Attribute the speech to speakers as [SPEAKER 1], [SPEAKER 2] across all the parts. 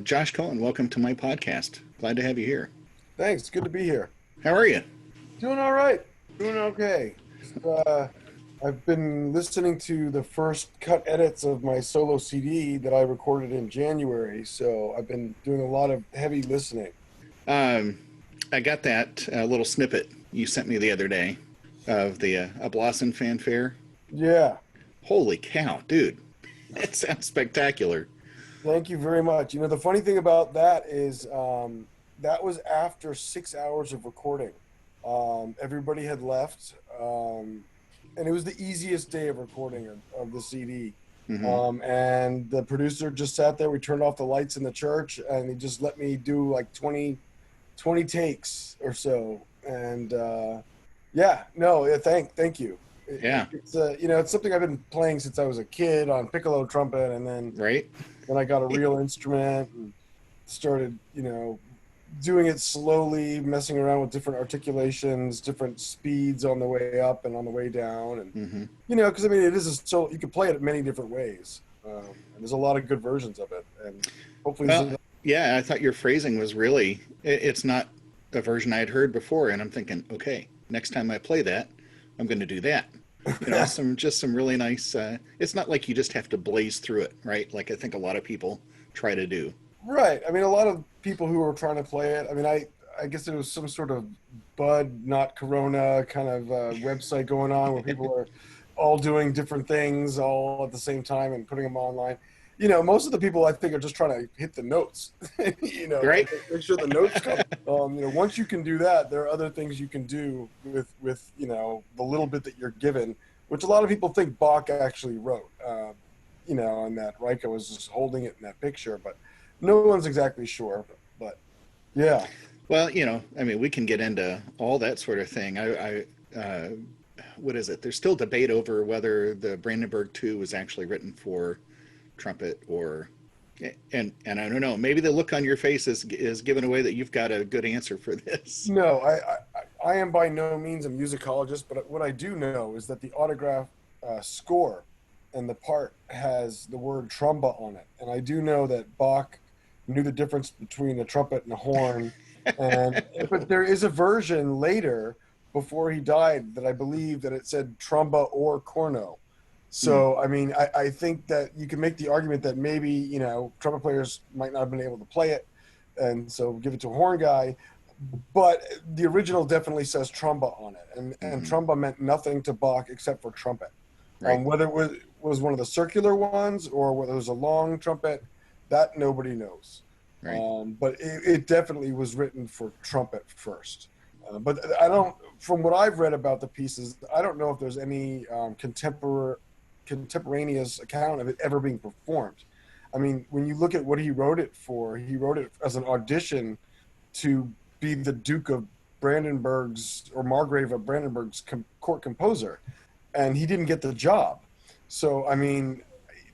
[SPEAKER 1] Josh Cohen, welcome to my podcast. Glad to have you here.
[SPEAKER 2] Thanks. Good to be here.
[SPEAKER 1] How are you?
[SPEAKER 2] Doing all right. Doing okay. I've been listening to the first cut edits of my solo CD that I recorded in January, so I've been doing a lot of heavy listening.
[SPEAKER 1] Um, I got that little snippet you sent me the other day of the A Blossom fanfare.
[SPEAKER 2] Yeah.
[SPEAKER 1] Holy cow, dude. That sounds spectacular.
[SPEAKER 2] Thank you very much. The funny thing about that is that was after 6 hours of recording. Everybody had left, and it was the easiest day of recording of the CD.
[SPEAKER 1] Hmm.
[SPEAKER 2] And the producer just sat there. We turned off the lights in the church, and he just let me do like 20 takes or so. And yeah, no, thank you.
[SPEAKER 1] Yeah,
[SPEAKER 2] It's something I've been playing since I was a kid on piccolo trumpet, and
[SPEAKER 1] right?
[SPEAKER 2] then I got a real instrument and started, doing it slowly, messing around with different articulations, different speeds on the way up and on the way down, and
[SPEAKER 1] Hmm.
[SPEAKER 2] because it is so you can play it many different ways, and there's a lot of good versions of it, and hopefully this
[SPEAKER 1] Well,
[SPEAKER 2] is.
[SPEAKER 1] yeah, I thought your phrasing was really, it's not a version I had heard before. And I'm thinking, okay, next time I play that, I'm going to do that. Some really nice, it's not like you just have to blaze through it, right? Like I think a lot of people try to do.
[SPEAKER 2] Right. I mean, a lot of people who were trying to play it. I mean, I guess it was some sort of Bud, not Corona kind of website going on where people are all doing different things all at the same time and putting them online. Most of the people I think are just trying to hit the notes.
[SPEAKER 1] Right?
[SPEAKER 2] Make sure the notes come. Once you can do that, there are other things you can do with the little bit that you're given, which a lot of people think Bach actually wrote. And that Reika was just holding it in that picture, but no one's exactly sure, but yeah.
[SPEAKER 1] Well, I mean, we can get into all that sort of thing. What is it? There's still debate over whether the Brandenburg 2 was actually written for trumpet or, and I don't know. Maybe the look on your face is giving away that you've got a good answer for this.
[SPEAKER 2] No, I am by no means a musicologist, but what I do know is that the autograph score and the part has the word tromba on it, and I do know that Bach knew the difference between a trumpet and a horn, and but there is a version later before he died that I believe that it said tromba or corno.
[SPEAKER 1] Hmm.
[SPEAKER 2] So, I mean, I think that you can make the argument that maybe, trumpet players might not have been able to play it, and so give it to a horn guy. But the original definitely says tromba on it, and
[SPEAKER 1] Hmm.
[SPEAKER 2] tromba meant nothing to Bach except for trumpet.
[SPEAKER 1] Right.
[SPEAKER 2] Whether it was one of the circular ones or whether it was a long trumpet, that nobody knows.
[SPEAKER 1] Right.
[SPEAKER 2] But it definitely was written for trumpet first. But I don't, from what I've read about the pieces, I don't know if there's any contemporaneous account of it ever being performed. I mean, when you look at what he wrote it for, he wrote it as an audition to be the Duke of Brandenburg's or Margrave of Brandenburg's court composer, and he didn't get the job. So, I mean,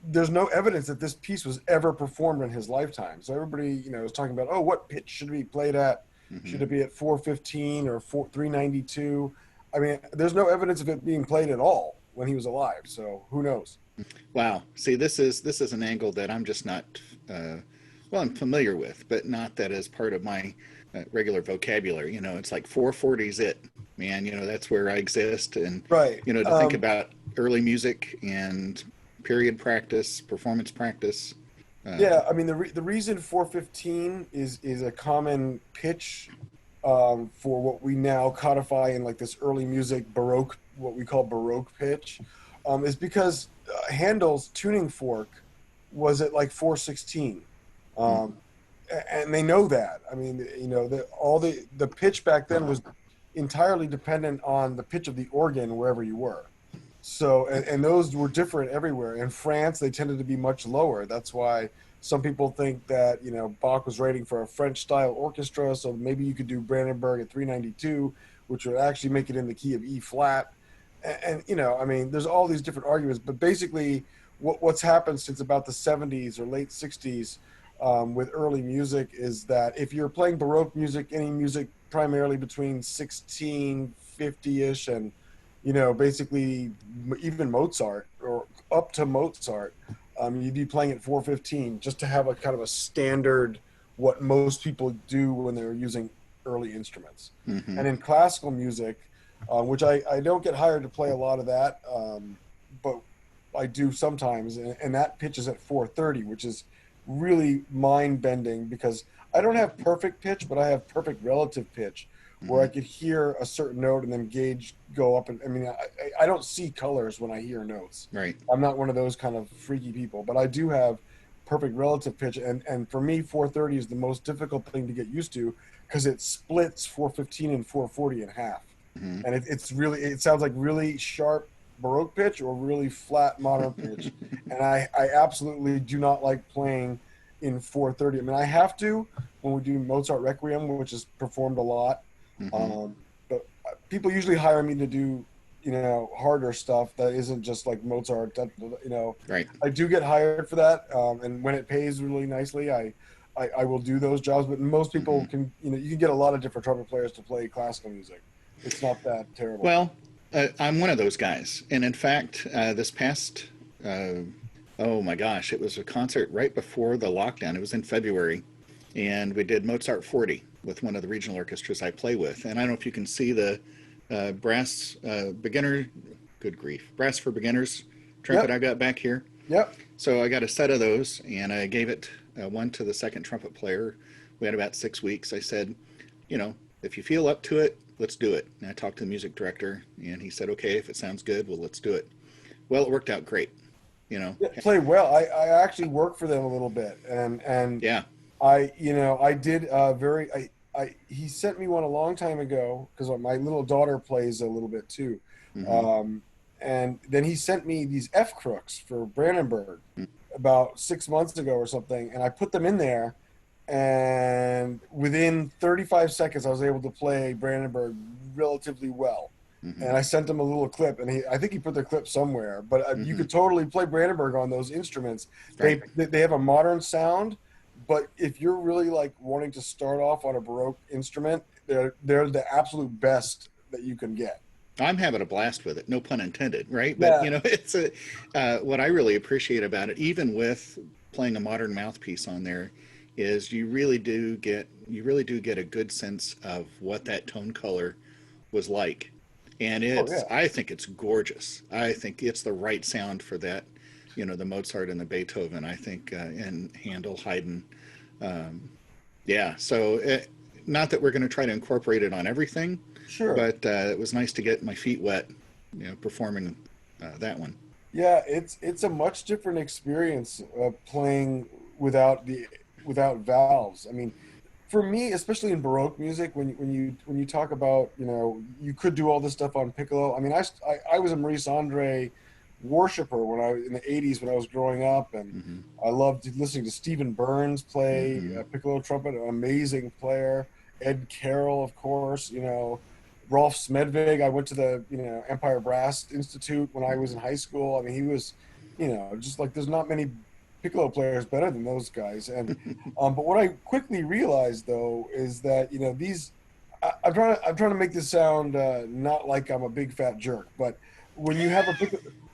[SPEAKER 2] there's no evidence that this piece was ever performed in his lifetime. So everybody, is talking about, oh, what pitch should it be played at?
[SPEAKER 1] Hmm.
[SPEAKER 2] Should it be at 415 or 392? I mean, there's no evidence of it being played at all when he was alive. So who knows?
[SPEAKER 1] Wow. See, this is an angle that I'm just not. Well, I'm familiar with, but not that as part of my regular vocabulary. It's like 440's it, man. That's where I exist, and
[SPEAKER 2] Right.
[SPEAKER 1] to think about early music and period practice, performance practice.
[SPEAKER 2] Yeah, I mean the reason 415 is a common pitch for what we now codify in like this early music Baroque, what we call Baroque pitch, is because Handel's tuning fork was at like 416,
[SPEAKER 1] Mm.
[SPEAKER 2] um, and they know that. I mean, all the pitch back then was entirely dependent on the pitch of the organ wherever you were. So, and those were different everywhere. In France, they tended to be much lower. That's why some people think that, Bach was writing for a French style orchestra. So maybe you could do Brandenburg at 392, which would actually make it in the key of E flat. And I mean, there's all these different arguments, but basically what's happened since about the 70s or late 60s with early music is that if you're playing Baroque music, any music primarily between 1650-ish and basically even Mozart or up to Mozart, You'd be playing at 415 just to have a kind of a standard what most people do when they're using early instruments.
[SPEAKER 1] Mm-hmm.
[SPEAKER 2] And in classical music, which I don't get hired to play a lot of that, but I do sometimes, and that pitch is at 430, which is really mind bending because I don't have perfect pitch, but I have perfect relative pitch where I
[SPEAKER 1] Mm-hmm.
[SPEAKER 2] could hear a certain note and then gauge go up. And I mean, I don't see colors when I hear notes.
[SPEAKER 1] Right.
[SPEAKER 2] I'm not one of those kind of freaky people, but I do have perfect relative pitch. And for me, 430 is the most difficult thing to get used to because it splits 415 and 440 in half.
[SPEAKER 1] Mm-hmm.
[SPEAKER 2] And it's really, it sounds like really sharp Baroque pitch or really flat modern pitch. And I absolutely do not like playing in 430. I mean, I have to when we do Mozart Requiem, which is performed a lot.
[SPEAKER 1] Mm-hmm.
[SPEAKER 2] Um, but people usually hire me to do, harder stuff that isn't just like Mozart.
[SPEAKER 1] Right.
[SPEAKER 2] I do get hired for that, and when it pays really nicely, I will do those jobs. But most
[SPEAKER 1] Mm-hmm.
[SPEAKER 2] people can, you can get a lot of different trumpet players to play classical music. It's not that terrible.
[SPEAKER 1] Well, I'm one of those guys, and in fact, this past uh, oh my gosh, it was a concert right before the lockdown. It was in February, and we did Mozart 40 with one of the regional orchestras I play with. And I don't know if you can see the brass beginner, good grief, brass for beginners trumpet
[SPEAKER 2] Yep,
[SPEAKER 1] I got back here.
[SPEAKER 2] yep.
[SPEAKER 1] So I got a set of those, and I gave it one to the second trumpet player. We had about 6 weeks. I said, you know, if you feel up to it, let's do it. And I talked to the music director, and he said, okay, if it sounds good, well, let's do it. Well, it worked out great. You know,
[SPEAKER 2] Yeah, play well. I actually worked for them a little bit, and
[SPEAKER 1] yeah.
[SPEAKER 2] I did very he sent me one a long time ago because my little daughter plays a little bit too,
[SPEAKER 1] Mm-hmm.
[SPEAKER 2] um, and then he sent me these F crooks for Brandenburg about 6 months ago or something, and I put them in there, and within 35 seconds I was able to play Brandenburg relatively well.
[SPEAKER 1] Mm-hmm.
[SPEAKER 2] And I sent him a little clip, and I think he put the clip somewhere. But you
[SPEAKER 1] Mm-hmm.
[SPEAKER 2] could totally play Brandenburg on those instruments.
[SPEAKER 1] Right.
[SPEAKER 2] They have a modern sound, but if you're really like wanting to start off on a Baroque instrument, they're the absolute best that you can get.
[SPEAKER 1] I'm having a blast with it, no pun intended, right? But
[SPEAKER 2] Yeah,
[SPEAKER 1] it's a what I really appreciate about it, even with playing a modern mouthpiece on there, is you really do get a good sense of what that tone color was like, and
[SPEAKER 2] oh yeah,
[SPEAKER 1] I think it's gorgeous. I think it's the right sound for that, the Mozart and the Beethoven. I think and Handel, Haydn, um, yeah. So not that we're going to try to incorporate it on everything,
[SPEAKER 2] sure.
[SPEAKER 1] but it was nice to get my feet wet, performing that one.
[SPEAKER 2] Yeah, it's a much different experience playing without the without valves. I mean, for me, especially in Baroque music, when you talk about, you could do all this stuff on piccolo. I mean, I was a Maurice Andre worshiper when I in the '80s when I was growing up, and
[SPEAKER 1] Mm-hmm.
[SPEAKER 2] I loved listening to Stephen Burns play
[SPEAKER 1] Mm-hmm.
[SPEAKER 2] piccolo trumpet, an amazing player. Ed Carroll, of course, Rolf Smedvig. I went to the Empire Brass Institute when I was in high school. I mean, he was, just like there's not many piccolo players better than those guys. And but what I quickly realized though is that these. I'm trying to make this sound not like I'm a big fat jerk, but when you have a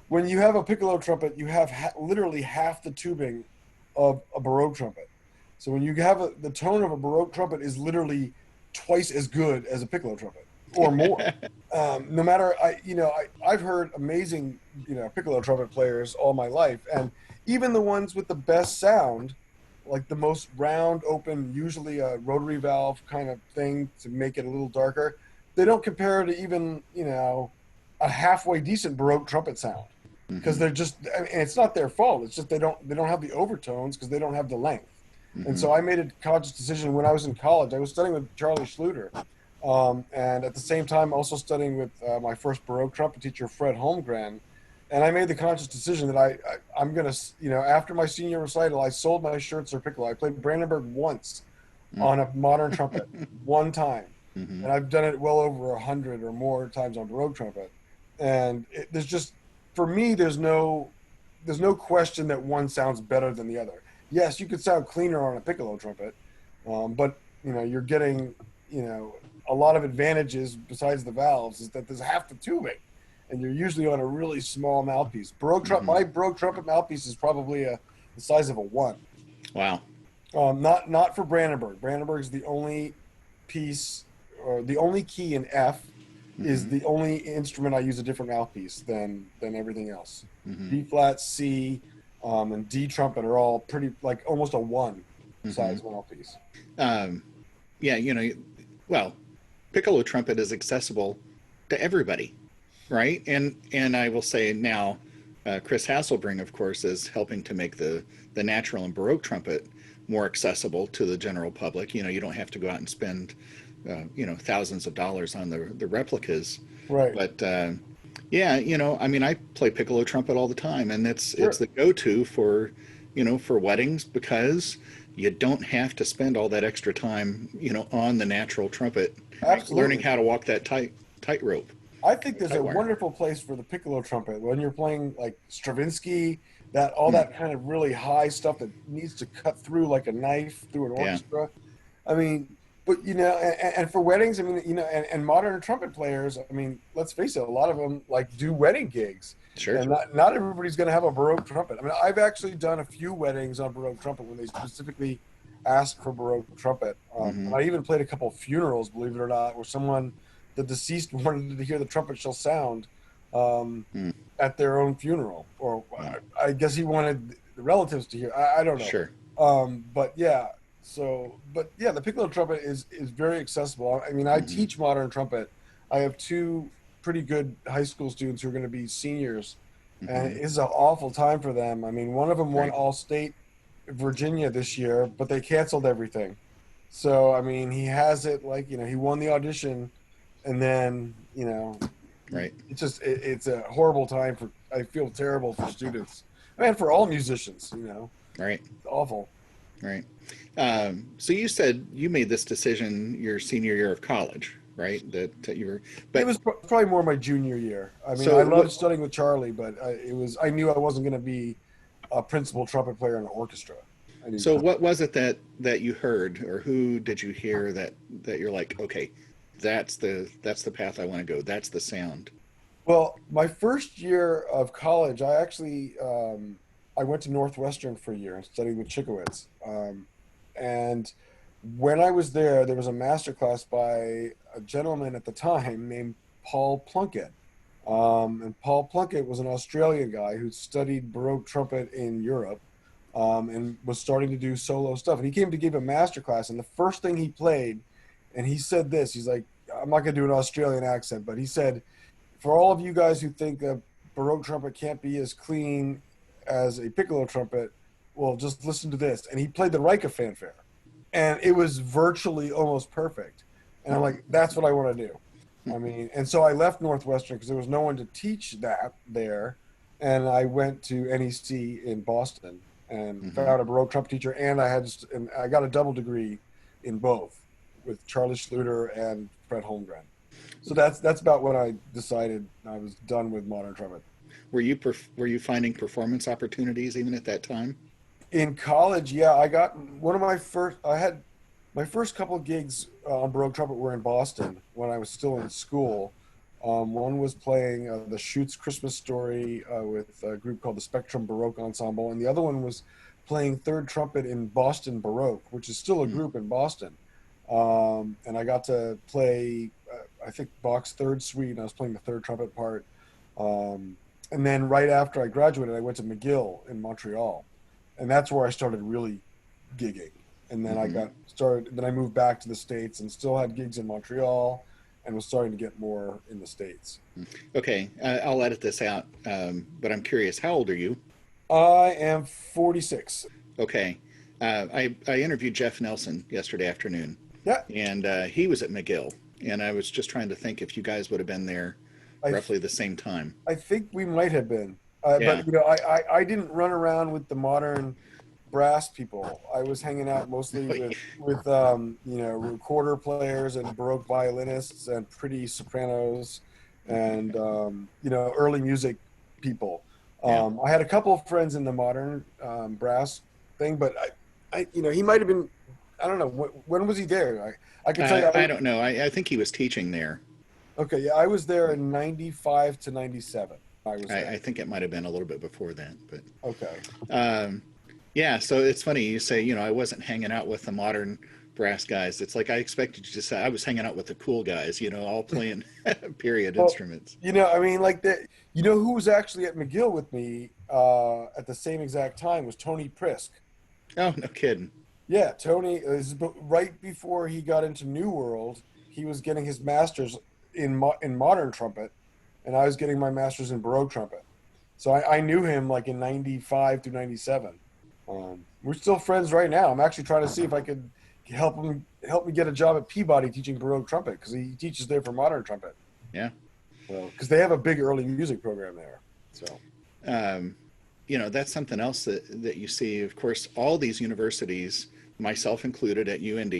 [SPEAKER 2] when you have a piccolo trumpet, you have literally half the tubing of a Baroque trumpet. So when you have the tone of a Baroque trumpet is literally twice as good as a piccolo trumpet or more. No matter I've heard amazing piccolo trumpet players all my life, and even the ones with the best sound, like the most round open, usually a rotary valve kind of thing to make it a little darker, they don't compare to even a halfway decent Baroque trumpet sound because
[SPEAKER 1] Mm-hmm.
[SPEAKER 2] they're just and it's not their fault. It's just they don't have the overtones because they don't have the length. And
[SPEAKER 1] Mm-hmm.
[SPEAKER 2] so I made a conscious decision when I was in college. I was studying with Charlie Schluter, and at the same time also studying with my first Baroque trumpet teacher, Fred Holmgren. And I made the conscious decision that I'm gonna after my senior recital, I sold my shirts or piccolo. I played Brandenburg once on a modern trumpet, one time,
[SPEAKER 1] Mm-hmm.
[SPEAKER 2] and I've done it well over 100 or more times on Baroque trumpet. And there's just for me, there's no question that one sounds better than the other. Yes, you could sound cleaner on a piccolo trumpet, but you're getting a lot of advantages besides the valves is that there's half the tubing, and you're usually on a really small mouthpiece.
[SPEAKER 1] Hmm.
[SPEAKER 2] My Baroque trumpet mouthpiece is probably the size of a one.
[SPEAKER 1] Wow.
[SPEAKER 2] Not for Brandenburg. Brandenburg is the only piece, or the only key in F is
[SPEAKER 1] Hmm.
[SPEAKER 2] the only instrument I use a different mouthpiece than everything else.
[SPEAKER 1] Hmm.
[SPEAKER 2] B flat, C, and D trumpet are all pretty like almost a one
[SPEAKER 1] Hmm.
[SPEAKER 2] size mouthpiece.
[SPEAKER 1] Um, yeah, well, piccolo trumpet is accessible to everybody, right? And I will say now, Chris Hasselbring, of course, is helping to make the natural and Baroque trumpet more accessible to the general public. You don't have to go out and spend thousands of dollars on the replicas.
[SPEAKER 2] Right.
[SPEAKER 1] But yeah, I mean, I play piccolo trumpet all the time, and it's
[SPEAKER 2] Sure.
[SPEAKER 1] the go-to for for weddings because you don't have to spend all that extra time on the natural trumpet, learning
[SPEAKER 2] Absolutely.
[SPEAKER 1] how to walk that tightrope,
[SPEAKER 2] I think there's
[SPEAKER 1] tight
[SPEAKER 2] a
[SPEAKER 1] wire.
[SPEAKER 2] wonderful place for the piccolo trumpet when you're playing like Stravinsky, that all
[SPEAKER 1] Hmm.
[SPEAKER 2] that kind of really high stuff that needs to cut through like a knife through an
[SPEAKER 1] Yeah,
[SPEAKER 2] orchestra. I mean, but and for weddings, I mean, and modern trumpet players, I mean, let's face it, a lot of them like do wedding gigs,
[SPEAKER 1] sure.
[SPEAKER 2] and not everybody's going to have a Baroque trumpet. I mean, I've actually done a few weddings on Baroque trumpet when they specifically asked for Baroque trumpet,
[SPEAKER 1] Hmm.
[SPEAKER 2] and I even played a couple of funerals, believe it or not, where the deceased wanted to hear the trumpet shall sound um,
[SPEAKER 1] Mm.
[SPEAKER 2] at their own funeral, or
[SPEAKER 1] Wow.
[SPEAKER 2] I guess he wanted the relatives to hear. I don't know,
[SPEAKER 1] Sure.
[SPEAKER 2] but yeah. But yeah, the piccolo trumpet is very accessible. I mean, I
[SPEAKER 1] Hmm.
[SPEAKER 2] teach modern trumpet. I have two pretty good high school students who are going to be seniors, and
[SPEAKER 1] Hmm.
[SPEAKER 2] it's an awful time for them. I mean, one of them won
[SPEAKER 1] Right.
[SPEAKER 2] all state Virginia this year, but they canceled everything. So I mean, he has it like he won the audition, and then
[SPEAKER 1] Right.
[SPEAKER 2] it's a horrible time for. I feel terrible for students, and for all musicians.
[SPEAKER 1] Right.
[SPEAKER 2] It's awful.
[SPEAKER 1] Right. So you said you made this decision your senior year of college, right? That you were,
[SPEAKER 2] It
[SPEAKER 1] but
[SPEAKER 2] was probably more my junior year. I mean,
[SPEAKER 1] so
[SPEAKER 2] I
[SPEAKER 1] what?
[SPEAKER 2] loved studying with Charlie, but I knew I wasn't going to be a principal trumpet player in an orchestra. I knew
[SPEAKER 1] So
[SPEAKER 2] that.
[SPEAKER 1] what was it that you heard, or who did you hear that you're like, okay, that's the path I want to go. That's the sound.
[SPEAKER 2] Well, my first year of college, I went to Northwestern for a year and studied with Chickowitz. And when I was there, there was a master class by a gentleman at the time named Paul Plunkett. And Paul Plunkett was an Australian guy who studied Baroque trumpet in Europe, and was starting to do solo stuff. And he came to give a master class, and the first thing he played, and he said this, he's like, I'm not going to do an Australian accent, but he said, for all of you guys who think a Baroque trumpet can't be as clean as a piccolo trumpet, well, just listen to this. And he played the Reicha fanfare, and it was virtually almost perfect. And I'm like, that's what I want to do. I mean, and so I left Northwestern because there was no one to teach that there, and I went to NEC in Boston and
[SPEAKER 1] Hmm.
[SPEAKER 2] found a Baroque trumpet teacher, and I got a double degree in both with Charlie Schluter and Fred Holmgren. So that's about when I decided I was done with modern trumpet.
[SPEAKER 1] Were you finding performance opportunities even at that time?
[SPEAKER 2] In college, yeah, I got one of my first. I had my first couple of gigs on Baroque trumpet were in Boston when I was still in school. One was playing the Schutz Christmas Story with a group called the Spectrum Baroque Ensemble, and the other one was playing third trumpet in Boston Baroque, which is still a
[SPEAKER 1] Mm.
[SPEAKER 2] group in Boston. And I got to play, I think, Bach's Third Suite, and I was playing the third trumpet part. Um, and then right after I graduated, I went to McGill in Montreal, and that's where I started really gigging. And then
[SPEAKER 1] Hmm.
[SPEAKER 2] Then I moved back to the States and still had gigs in Montreal, and was starting to get more in the States.
[SPEAKER 1] Okay, I'll edit this out. But I'm curious, how old are you?
[SPEAKER 2] I am 46.
[SPEAKER 1] Okay, I interviewed Jeff Nelson yesterday afternoon,
[SPEAKER 2] Yeah,
[SPEAKER 1] and he was at McGill, and I was just trying to think if you guys would have been there
[SPEAKER 2] I
[SPEAKER 1] roughly the same time.
[SPEAKER 2] I think we might have been,
[SPEAKER 1] Yeah.
[SPEAKER 2] but I didn't run around with the modern brass people. I was hanging out mostly with recorder players and Baroque violinists and pretty sopranos and early music people.
[SPEAKER 1] Yeah.
[SPEAKER 2] I had a couple of friends in the modern brass thing, but he might have been. I don't know when was he there. I could tell you.
[SPEAKER 1] I don't know. I think he was teaching there.
[SPEAKER 2] Okay, yeah, I was there in 95 to 97. I was there.
[SPEAKER 1] I think it might have been a little bit before that, but
[SPEAKER 2] Okay.
[SPEAKER 1] um, yeah. So it's funny you say, I wasn't hanging out with the modern brass guys. It's like I expected you to say I was hanging out with the cool guys, all playing period
[SPEAKER 2] Well,
[SPEAKER 1] instruments.
[SPEAKER 2] I mean, like that. Who was actually at McGill with me at the same exact time was Tony Prisk.
[SPEAKER 1] Oh, no kidding.
[SPEAKER 2] Yeah, Tony is right before he got into New World. He was getting his master's in modern trumpet, and I was getting my master's in Baroque trumpet. So I knew him like in 95 through 97. We're still friends right now. I'm actually trying to see if I could help me get a job at Peabody teaching Baroque trumpet because he teaches there for modern trumpet.
[SPEAKER 1] Yeah.
[SPEAKER 2] So because they have a big early music program there. So
[SPEAKER 1] Um, that's something else that you see. Of course, all these universities, myself included at UND,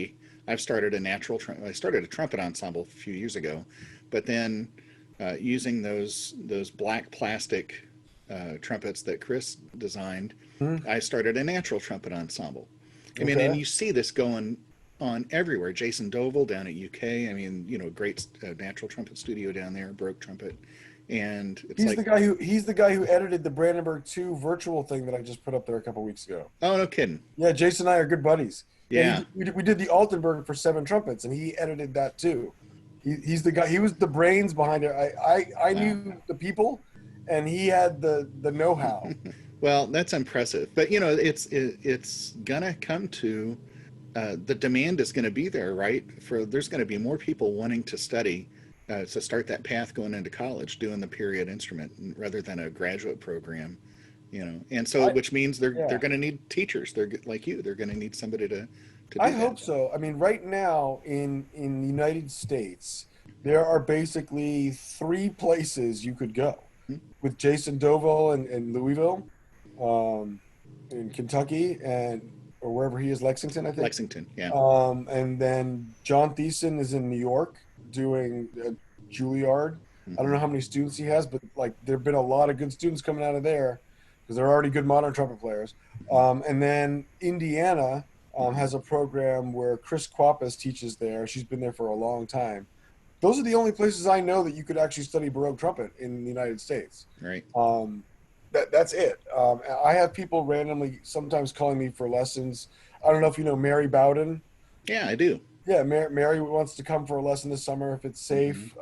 [SPEAKER 1] I started a trumpet ensemble a few years ago, but then using those black plastic trumpets that Chris designed,
[SPEAKER 2] hmm.
[SPEAKER 1] I started a natural trumpet ensemble. I mean, and
[SPEAKER 2] Okay.
[SPEAKER 1] you see this going on everywhere. Jason Doval down at UK. I mean, great natural trumpet studio down there, Baroque trumpet, and it's like,
[SPEAKER 2] He's the guy who edited the Brandenburg 2 virtual thing that I just put up there a couple weeks ago.
[SPEAKER 1] oh no kidding,
[SPEAKER 2] Yeah, Jason and I are good buddies. Yeah,
[SPEAKER 1] yeah.
[SPEAKER 2] we did the Altenburg for seven trumpets, and he edited that too. He's the guy. He was the brains behind it. I
[SPEAKER 1] Wow.
[SPEAKER 2] knew the people, and he had the know how.
[SPEAKER 1] Well, that's impressive. But it's gonna come to the demand is going to be there, right? For there's going to be more people wanting to study to start that path going into college, doing the period instrument rather than a graduate program. And so
[SPEAKER 2] I
[SPEAKER 1] which means they're
[SPEAKER 2] Yeah,
[SPEAKER 1] going to need teachers. They're like you. They're going to need somebody to
[SPEAKER 2] I
[SPEAKER 1] do that.
[SPEAKER 2] hope so. I mean, right now in the United States, there are basically three places you could go
[SPEAKER 1] Hmm?
[SPEAKER 2] with Jason Doval in Louisville, um, in Kentucky, and or wherever he is, Lexington, I think.
[SPEAKER 1] Lexington, yeah.
[SPEAKER 2] And then John Thiessen is in New York doing Juilliard. I don't
[SPEAKER 1] Hmm.
[SPEAKER 2] know how many students he has, but like there have been a lot of good students coming out of there because they're already good modern trumpet players.
[SPEAKER 1] Hmm.
[SPEAKER 2] And then Indiana
[SPEAKER 1] Hmm.
[SPEAKER 2] has a program where Chris Quapis teaches there. She's been there for a long time. Those are the only places I know that you could actually study Baroque trumpet in the United States.
[SPEAKER 1] Right.
[SPEAKER 2] Um, that's it. I have people randomly sometimes calling me for lessons. I don't know if you know Mary Bowden.
[SPEAKER 1] Yeah, I do.
[SPEAKER 2] Yeah, Mary wants to come for a lesson this summer if it's
[SPEAKER 1] Hmm.
[SPEAKER 2] safe.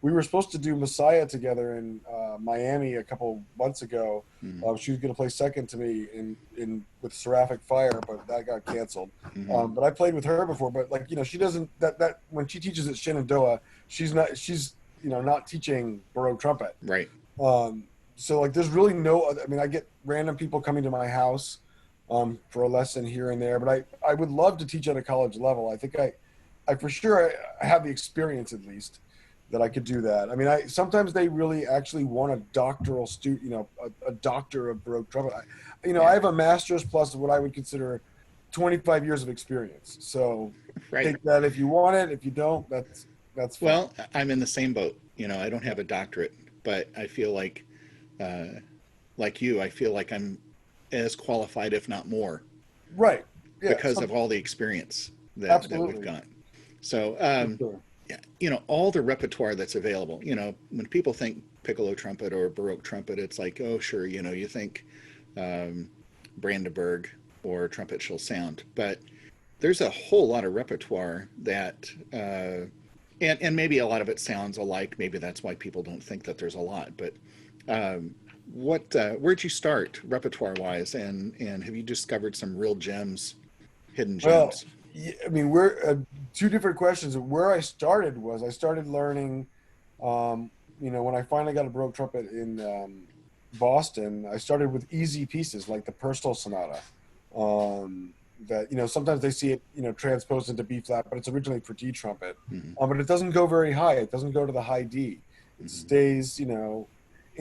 [SPEAKER 2] We were supposed to do Messiah together in Miami a couple months ago.
[SPEAKER 1] Hmm.
[SPEAKER 2] She was going to play second to me in with Seraphic Fire, but that got canceled.
[SPEAKER 1] Hmm.
[SPEAKER 2] But I played with her before. But like she doesn't that when she teaches at Shenandoah, she's not teaching Baroque trumpet.
[SPEAKER 1] Right.
[SPEAKER 2] Um, so like, there's really no. I mean, I get random people coming to my house for a lesson here and there, but I would love to teach at a college level. I think I for sure I have the experience at least that I could do that. I mean, I sometimes they really actually want a doctoral student, a doctor of Baroque trumpet. I
[SPEAKER 1] Yeah.
[SPEAKER 2] have a master's plus what I would consider 25 years of experience. So
[SPEAKER 1] Right.
[SPEAKER 2] take that if you want it. If you don't, that's fine.
[SPEAKER 1] Well, I'm in the same boat. I don't have a doctorate, but I feel uh, like you, I feel like I'm as qualified, if not more,
[SPEAKER 2] Right. Yeah.
[SPEAKER 1] because of all the experience that we've
[SPEAKER 2] Absolutely.
[SPEAKER 1] got. So,
[SPEAKER 2] For sure.
[SPEAKER 1] yeah, all the repertoire that's available. When people think piccolo trumpet or Baroque trumpet, it's like, oh, sure, you think um, Brandenburg or trumpet shall sound, but there's a whole lot of repertoire that and maybe a lot of it sounds alike. Maybe that's why people don't think that there's a lot. But um, where'd you start repertoire wise, and have you discovered some real gems, hidden
[SPEAKER 2] Well,
[SPEAKER 1] gems?
[SPEAKER 2] yeah, I mean, we're two different questions. Where I started was I started learning, when I finally got a Baroque trumpet in Boston, I started with easy pieces like the Purcell Sonata. That sometimes they see it transposed into B flat, but it's originally for D trumpet.
[SPEAKER 1] Hmm.
[SPEAKER 2] But it doesn't go very high. It doesn't go to the high D. It
[SPEAKER 1] Hmm.
[SPEAKER 2] stays in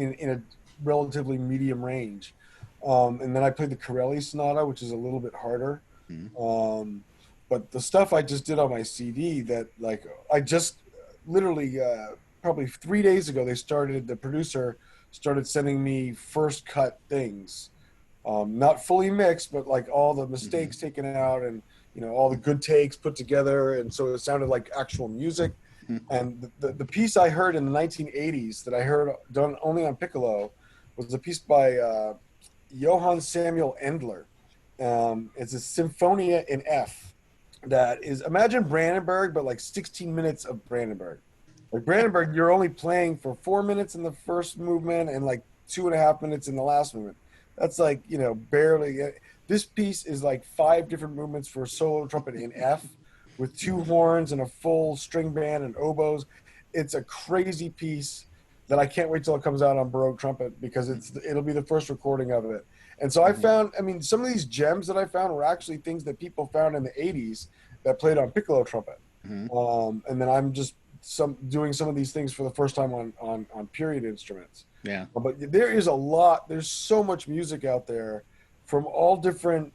[SPEAKER 2] a relatively medium range. And then I played the Corelli Sonata, which is a little bit harder.
[SPEAKER 1] Hmm.
[SPEAKER 2] Um, but the stuff I just did on my CD that like I just literally probably 3 days ago the producer started sending me first cut things, not fully mixed, but like all the
[SPEAKER 1] Hmm.
[SPEAKER 2] mistakes taken out and all the good takes put together, and so it sounded like actual music. And the piece I heard in the 1980s that I heard done only on piccolo was a piece by Johann Samuel Endler. It's a Symphonia in F that is, imagine Brandenburg, but like 16 minutes of Brandenburg. Like Brandenburg, you're only playing for 4 minutes in the first movement and like 2.5 minutes in the last movement. That's like, barely. This piece is like 5 different movements for solo trumpet in F with two
[SPEAKER 1] Mhm.
[SPEAKER 2] horns and a full string band and oboes. It's a crazy piece that I can't wait till it comes out on Baroque trumpet because it'll be the first recording of it. And so I
[SPEAKER 1] Mhm.
[SPEAKER 2] found, I mean, some of these gems that I found were actually things that people found in the 80s that played on piccolo trumpet.
[SPEAKER 1] Mhm.
[SPEAKER 2] And then I'm just doing some of these things for the first time on period instruments.
[SPEAKER 1] Yeah.
[SPEAKER 2] But there is a lot. There's so much music out there from all different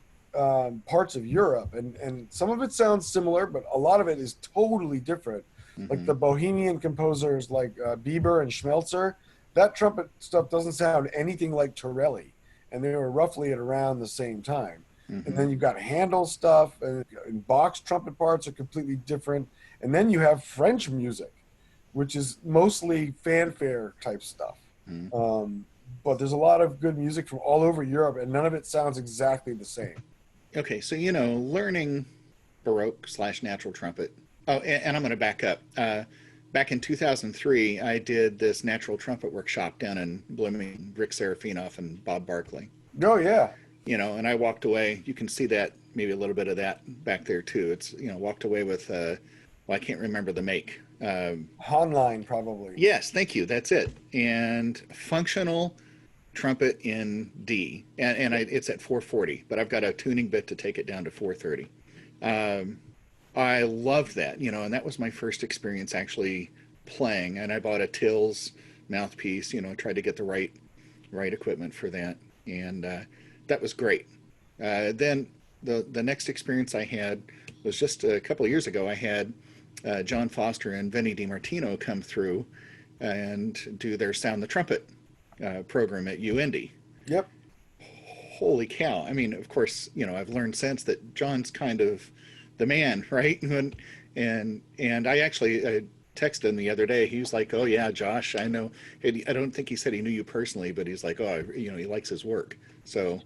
[SPEAKER 2] parts of Europe, and some of it sounds similar, but a lot of it is totally different. Like
[SPEAKER 1] Mhm.
[SPEAKER 2] the Bohemian composers, like Bieber and Schmelzer, that trumpet stuff doesn't sound anything like Torelli, and they were roughly at around the same time. And
[SPEAKER 1] Mhm.
[SPEAKER 2] then you've got Handel stuff, and Bach's trumpet parts are completely different. And then you have French music, which is mostly fanfare type stuff.
[SPEAKER 1] Mhm.
[SPEAKER 2] Um, but there's a lot of good music from all over Europe, and none of it sounds exactly the same.
[SPEAKER 1] Okay, so learning Baroque slash natural trumpet. Oh, and I'm going to back up. Back in 2003, I did this natural trumpet workshop down in Blooming, Rick Serafinoff and Bob Barkley.
[SPEAKER 2] Oh yeah,
[SPEAKER 1] And I walked away. You can see that, maybe a little bit of that back there too. It's, walked away with, well, I can't remember the make.
[SPEAKER 2] Honline probably.
[SPEAKER 1] Yes, thank you. That's it. And functional trumpet in D, it's at 440, but I've got a tuning bit to take it down to 430. Um, I loved that, and that was my first experience actually playing. And I bought a Tills mouthpiece, tried to get the right equipment for that, and that was great. Then the next experience I had was just a couple of years ago. I had John Foster and Vinny DiMartino come through and do their Sound the Trumpet program at UIndy.
[SPEAKER 2] Yep.
[SPEAKER 1] Holy cow! I mean, of course, I've learned since that John's kind of the man, right? And I actually texted him the other day. He was like, "Oh yeah, Josh, I know." I don't think he said he knew you personally, but he's like, "Oh, he likes his work." So,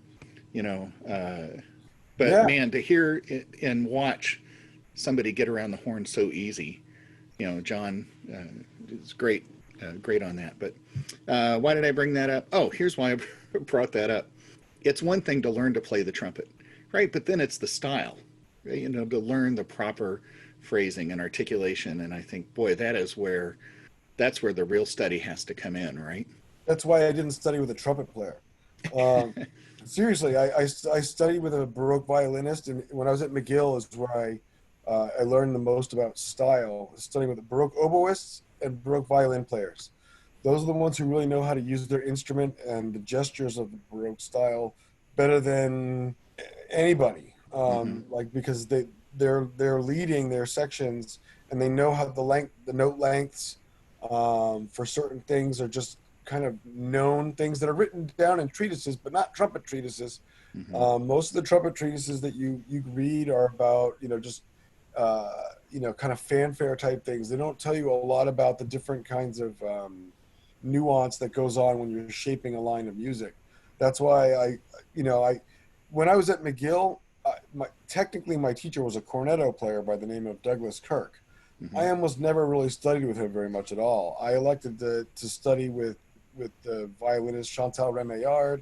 [SPEAKER 1] you know, uh, but
[SPEAKER 2] Yeah.
[SPEAKER 1] man, to hear and watch somebody get around the horn so easy, John is great on that. But why did I bring that up? Oh, here's why I brought that up. It's one thing to learn to play the trumpet, right? But then it's the style, right? To learn the proper phrasing and articulation. And I think, boy, that's where the real study has to come in, right?
[SPEAKER 2] That's why I didn't study with a trumpet player. Um, Seriously, I studied with a Baroque violinist, and when I was at McGill is where I learned the most about style. Studying with the Baroque oboists and Baroque violin players. Those are the ones who really know how to use their instrument and the gestures of the Baroque style better than anybody.
[SPEAKER 1] Mm-hmm.
[SPEAKER 2] Like because they're leading their sections and they know how the note lengths for certain things are just kind of known things that are written down in treatises, but not trumpet treatises.
[SPEAKER 1] Mm-hmm.
[SPEAKER 2] Most of the trumpet treatises that you read are about just uh, kind of fanfare type things. They don't tell you a lot about the different kinds of nuance that goes on when you're shaping a line of music. That's why I when I was at McGill, technically my teacher was a cornetto player by the name of Douglas Kirk.
[SPEAKER 1] Mm-hmm.
[SPEAKER 2] I almost never really studied with him very much at all. I elected to study with the violinist Chantal Remeillard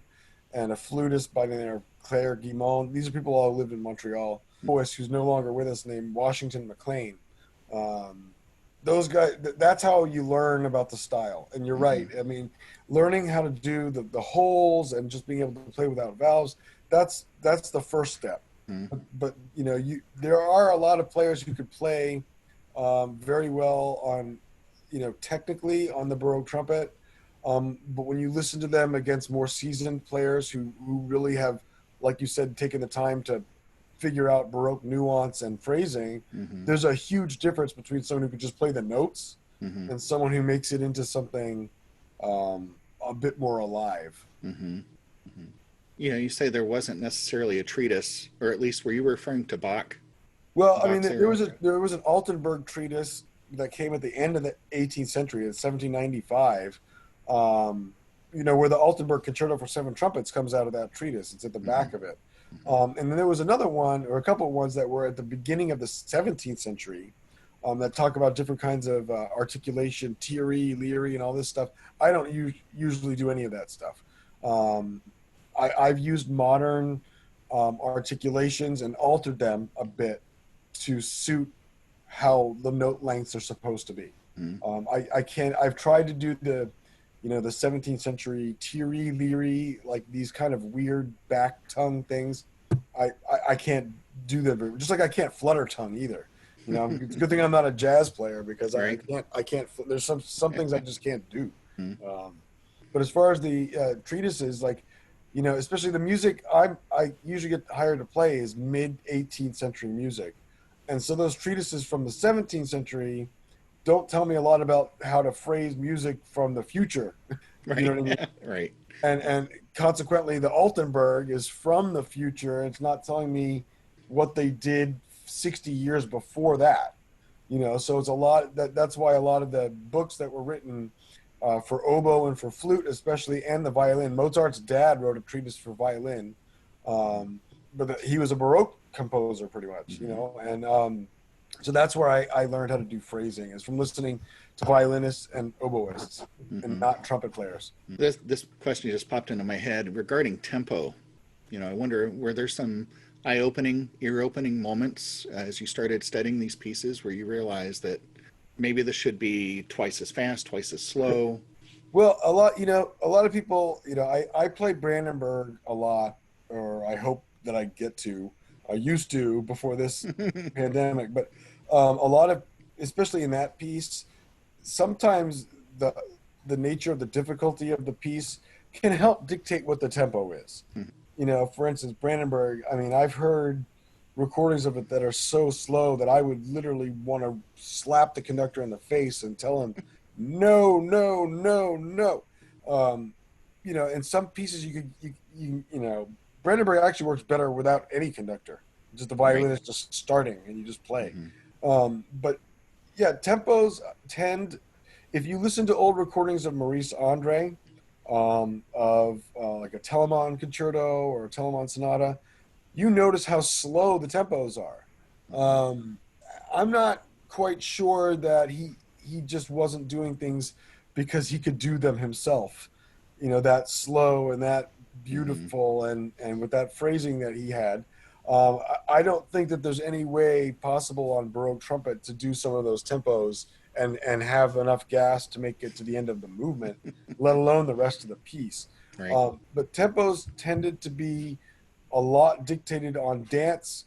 [SPEAKER 2] and a flutist by the name of Claire Guimond. These are people all who lived in Montreal. Voice who's no longer with us named Washington McLean. Um, those guys, that's how you learn about the style. And you're
[SPEAKER 1] Mm-hmm.
[SPEAKER 2] right. I mean, learning how to do the holes and just being able to play without valves, that's the first step.
[SPEAKER 1] Mm-hmm.
[SPEAKER 2] But there are a lot of players who could play very well on, technically on the Baroque trumpet. But when you listen to them against more seasoned players who really have, like you said, taken the time to figure out Baroque nuance and phrasing,
[SPEAKER 1] Mm-hmm.
[SPEAKER 2] there's a huge difference between someone who could just play the notes
[SPEAKER 1] Mm-hmm.
[SPEAKER 2] and someone who makes it into something a bit more alive.
[SPEAKER 1] Mm-hmm. Mm-hmm. You say there wasn't necessarily a treatise, or at least were you referring to
[SPEAKER 2] Well, I mean,
[SPEAKER 1] Bach's era?
[SPEAKER 2] there was an Altenburg treatise that came at the end of the 18th century, in 1795. Where the Altenburg Concerto for Seven Trumpets comes out of that treatise. It's at the
[SPEAKER 1] Mm-hmm.
[SPEAKER 2] back of it. And then there was another one, or a couple of ones that were at the beginning of the 17th century, that talk about different kinds of articulation, theory, lyry, and all this stuff. I don't usually do any of that stuff. I've used modern articulations and altered them a bit to suit how the note lengths are supposed to be. I can't. I've tried to do the 17th century teary, leery, like these kind of weird back tongue things. I can't do them. Just like I can't flutter tongue either. It's a good thing I'm not a jazz player because
[SPEAKER 1] Right.
[SPEAKER 2] I can't. There's some things I just can't do.
[SPEAKER 1] Mm-hmm.
[SPEAKER 2] But as far as the treatises, like, especially the music I usually get hired to play is mid 18th century music, and so those treatises from the 17th century don't tell me a lot about how to phrase music from the future. You know
[SPEAKER 1] Right.
[SPEAKER 2] what I mean?
[SPEAKER 1] Right.
[SPEAKER 2] And consequently, the Altenburg is from the future. It's not telling me what they did 60 years before that. So it's a lot that's why a lot of the books that were written for oboe and for flute, especially, and the violin. Mozart's dad wrote a treatise for violin, but he was a Baroque composer, pretty much, and so that's where I learned how to do phrasing, is from listening to violinists and oboists, and
[SPEAKER 1] Mm-hmm.
[SPEAKER 2] not trumpet players.
[SPEAKER 1] This question just popped into my head regarding tempo. I wonder, were there some eye-opening, ear-opening moments as you started studying these pieces where you realized that maybe this should be twice as fast, twice as slow?
[SPEAKER 2] Well, a lot of people, I play Brandenburg a lot, or I hope that I get to. I used to before this pandemic, but a lot of, especially in that piece, sometimes the nature of the difficulty of the piece can help dictate what the tempo is. For instance, Brandenburg. I mean, I've heard recordings of it that are so slow that I would literally want to slap the conductor in the face and tell him, no, no, no, no. Um, in some pieces Brandenburg actually works better without any conductor. Just the
[SPEAKER 1] Right.
[SPEAKER 2] violinist just starting and you just play.
[SPEAKER 1] Mm-hmm.
[SPEAKER 2] But yeah, tempos tend. If you listen to old recordings of Maurice Andre, of like a Telemann concerto or a Telemann sonata, you notice how slow the tempos are. Um, I'm not quite sure that he just wasn't doing things because he could do them himself. That slow and that
[SPEAKER 1] Mm-hmm.
[SPEAKER 2] beautiful, and with that phrasing that he had. I don't think that there's any way possible on Baroque trumpet to do some of those tempos and have enough gas to make it to the end of the movement, let alone the rest of the piece.
[SPEAKER 1] Right.
[SPEAKER 2] But tempos tended to be a lot dictated on dance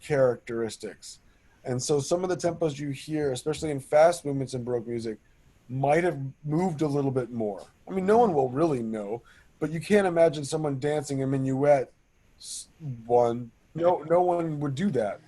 [SPEAKER 2] characteristics. And so some of the tempos you hear, especially in fast movements in Baroque music, might have moved a little bit more. I mean, no
[SPEAKER 1] Mm-hmm.
[SPEAKER 2] one will really know, but you can't imagine someone dancing a minuet one. No one would do that.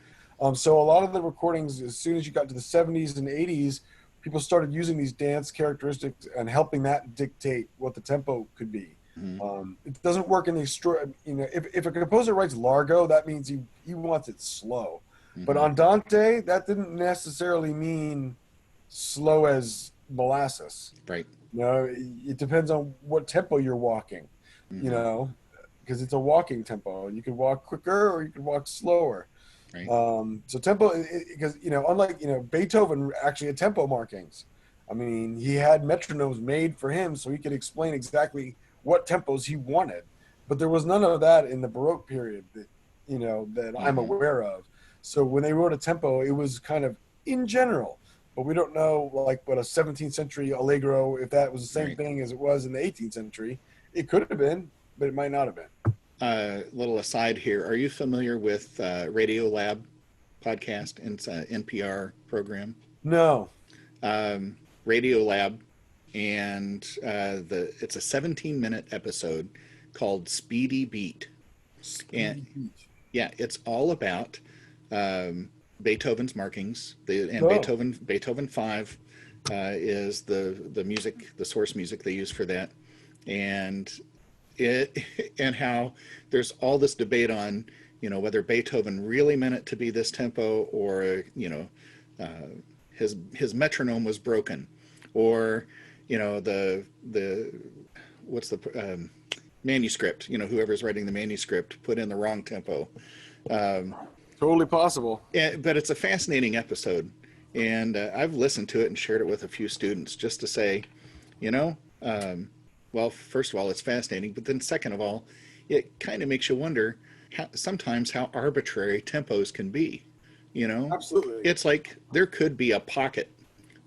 [SPEAKER 2] So a lot of the recordings, as soon as you got to the 70s and 80s, people started using these dance characteristics and helping that dictate what the tempo could be.
[SPEAKER 1] Mm-hmm.
[SPEAKER 2] It doesn't work in the extra. If a composer writes Largo, that means he wants it slow. But
[SPEAKER 1] Mm-hmm.
[SPEAKER 2] Andante, that didn't necessarily mean slow as molasses.
[SPEAKER 1] Right.
[SPEAKER 2] It depends on what tempo you're walking. You
[SPEAKER 1] Mm-hmm.
[SPEAKER 2] know, because it's a walking tempo. You can walk quicker or you can walk slower.
[SPEAKER 1] Right.
[SPEAKER 2] So tempo, because unlike Beethoven actually had tempo markings. I mean, he had metronomes made for him so he could explain exactly what tempos he wanted. But there was none of that in the Baroque period that I'm
[SPEAKER 1] Mm-hmm.
[SPEAKER 2] aware of. So when they wrote a tempo, it was kind of in general. But we don't know, like, what a 17th century allegro, if that was the same
[SPEAKER 1] Right.
[SPEAKER 2] thing as it was in the 18th century. It could have been, but it might not have been.
[SPEAKER 1] Little aside here. Are you familiar with Radio Lab podcast? It's an NPR program.
[SPEAKER 2] No.
[SPEAKER 1] Radio Lab, and it's a 17-minute episode called Speedy Beat, and
[SPEAKER 2] Speedy Beat.
[SPEAKER 1] yeah, it's all about Beethoven's markings. And
[SPEAKER 2] Oh.
[SPEAKER 1] Beethoven 5 is the music, the source music they use for that, and it and how there's all this debate on whether Beethoven really meant it to be this tempo or his metronome was broken, or the what's the manuscript, whoever's writing the manuscript put in the wrong tempo.
[SPEAKER 2] Totally possible.
[SPEAKER 1] But it's a fascinating episode, and I've listened to it and shared it with a few students just to say, you know, well, first of all, it's fascinating, but then second of all, it kind of makes you wonder sometimes how arbitrary tempos can be.
[SPEAKER 2] Absolutely.
[SPEAKER 1] It's like there could be a pocket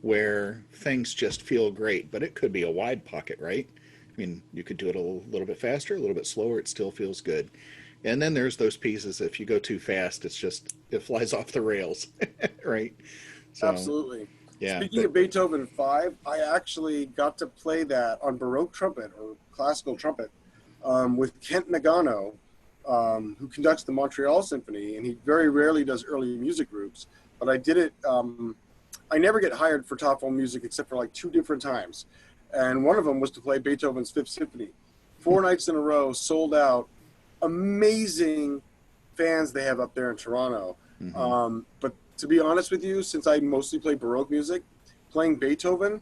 [SPEAKER 1] where things just feel great, but it could be a wide pocket, right? I mean, you could do it a little bit faster, a little bit slower, it still feels good. And then there's those pieces, if you go too fast, it flies off the rails, right? So,
[SPEAKER 2] Absolutely.
[SPEAKER 1] yeah.
[SPEAKER 2] Speaking of Beethoven 5, I actually got to play that on Baroque trumpet or classical trumpet with Kent Nagano, who conducts the Montreal Symphony, and he very rarely does early music groups. But I did it. I never get hired for top form music except for like 2 different times, and one of them was to play Beethoven's Fifth Symphony. 4 nights in a row, sold out. Amazing fans they have up there in Toronto.
[SPEAKER 1] Mm-hmm.
[SPEAKER 2] But to be honest with you, since I mostly play Baroque music, playing Beethoven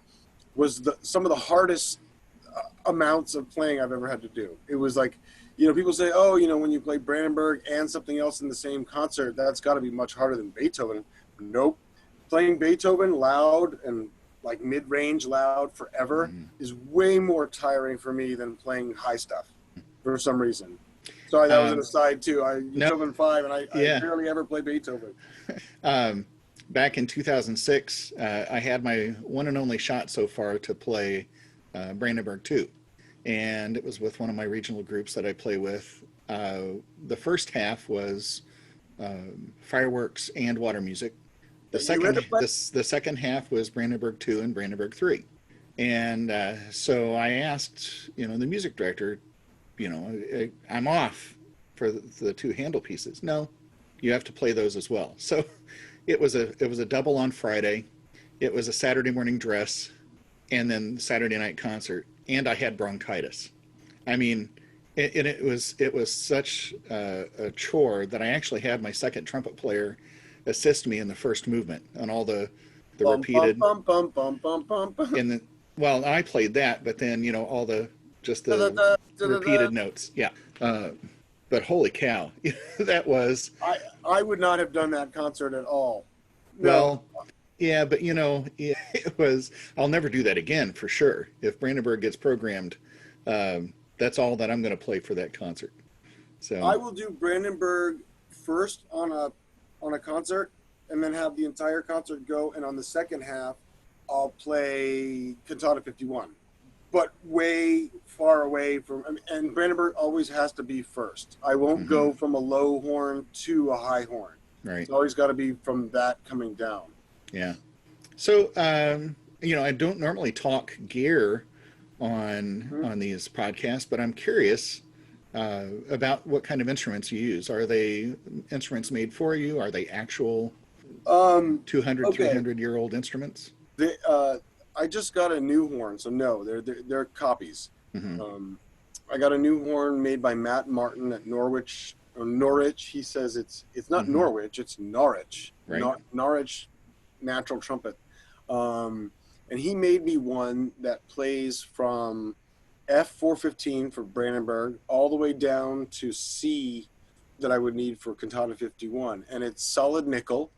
[SPEAKER 2] was some of the hardest amounts of playing I've ever had to do. It was like, people say, oh, when you play Brandenburg and something else in the same concert, that's got to be much harder than Beethoven. Nope. Playing Beethoven loud and like mid-range loud forever is way more tiring for me than playing high stuff for some reason. Sorry, that was an aside too. Beethoven 5, and I barely ever play Beethoven.
[SPEAKER 1] Back in 2006, I had my one and only shot so far to play Brandenburg 2. And it was with one of my regional groups that I play with. The first half was fireworks and water music. The second half was Brandenburg 2 and Brandenburg 3. And so I asked, the music director, I'm off for the 2 handle pieces. No, you have to play those as well. So it was a double on Friday. It was a Saturday morning dress, and then Saturday night concert. And I had bronchitis. I mean, it was such a chore that I actually had my second trumpet player assist me in the first movement on all the repeated. And then, well, I played that, but then all the repeated notes. Yeah. But holy cow, that was.
[SPEAKER 2] I would not have done that concert at all. No.
[SPEAKER 1] Well, yeah, but it was. I'll never do that again for sure. If Brandenburg gets programmed, that's all that I'm going to play for that concert. So
[SPEAKER 2] I will do Brandenburg first on a concert, and then have the entire concert go. And on the second half, I'll play Cantata 51, but way far away from. And Brandenburg always has to be first. I won't go from a low horn to a high horn.
[SPEAKER 1] Right.
[SPEAKER 2] It's always got to be from that coming down.
[SPEAKER 1] Yeah. So, I don't normally talk gear on these podcasts, but I'm curious about what kind of instruments you use. Are they instruments made for you? Are they actual 200, 300-year-old instruments?
[SPEAKER 2] I just got a new horn, so no, they're copies. I got a new horn made by Matt Martin at Norwich. He says it's not Norwich, it's Norwich.
[SPEAKER 1] Right.
[SPEAKER 2] Norwich natural trumpet. And he made me one that plays from F415 for Brandenburg all the way down to C that I would need for Cantata 51. And it's solid nickel,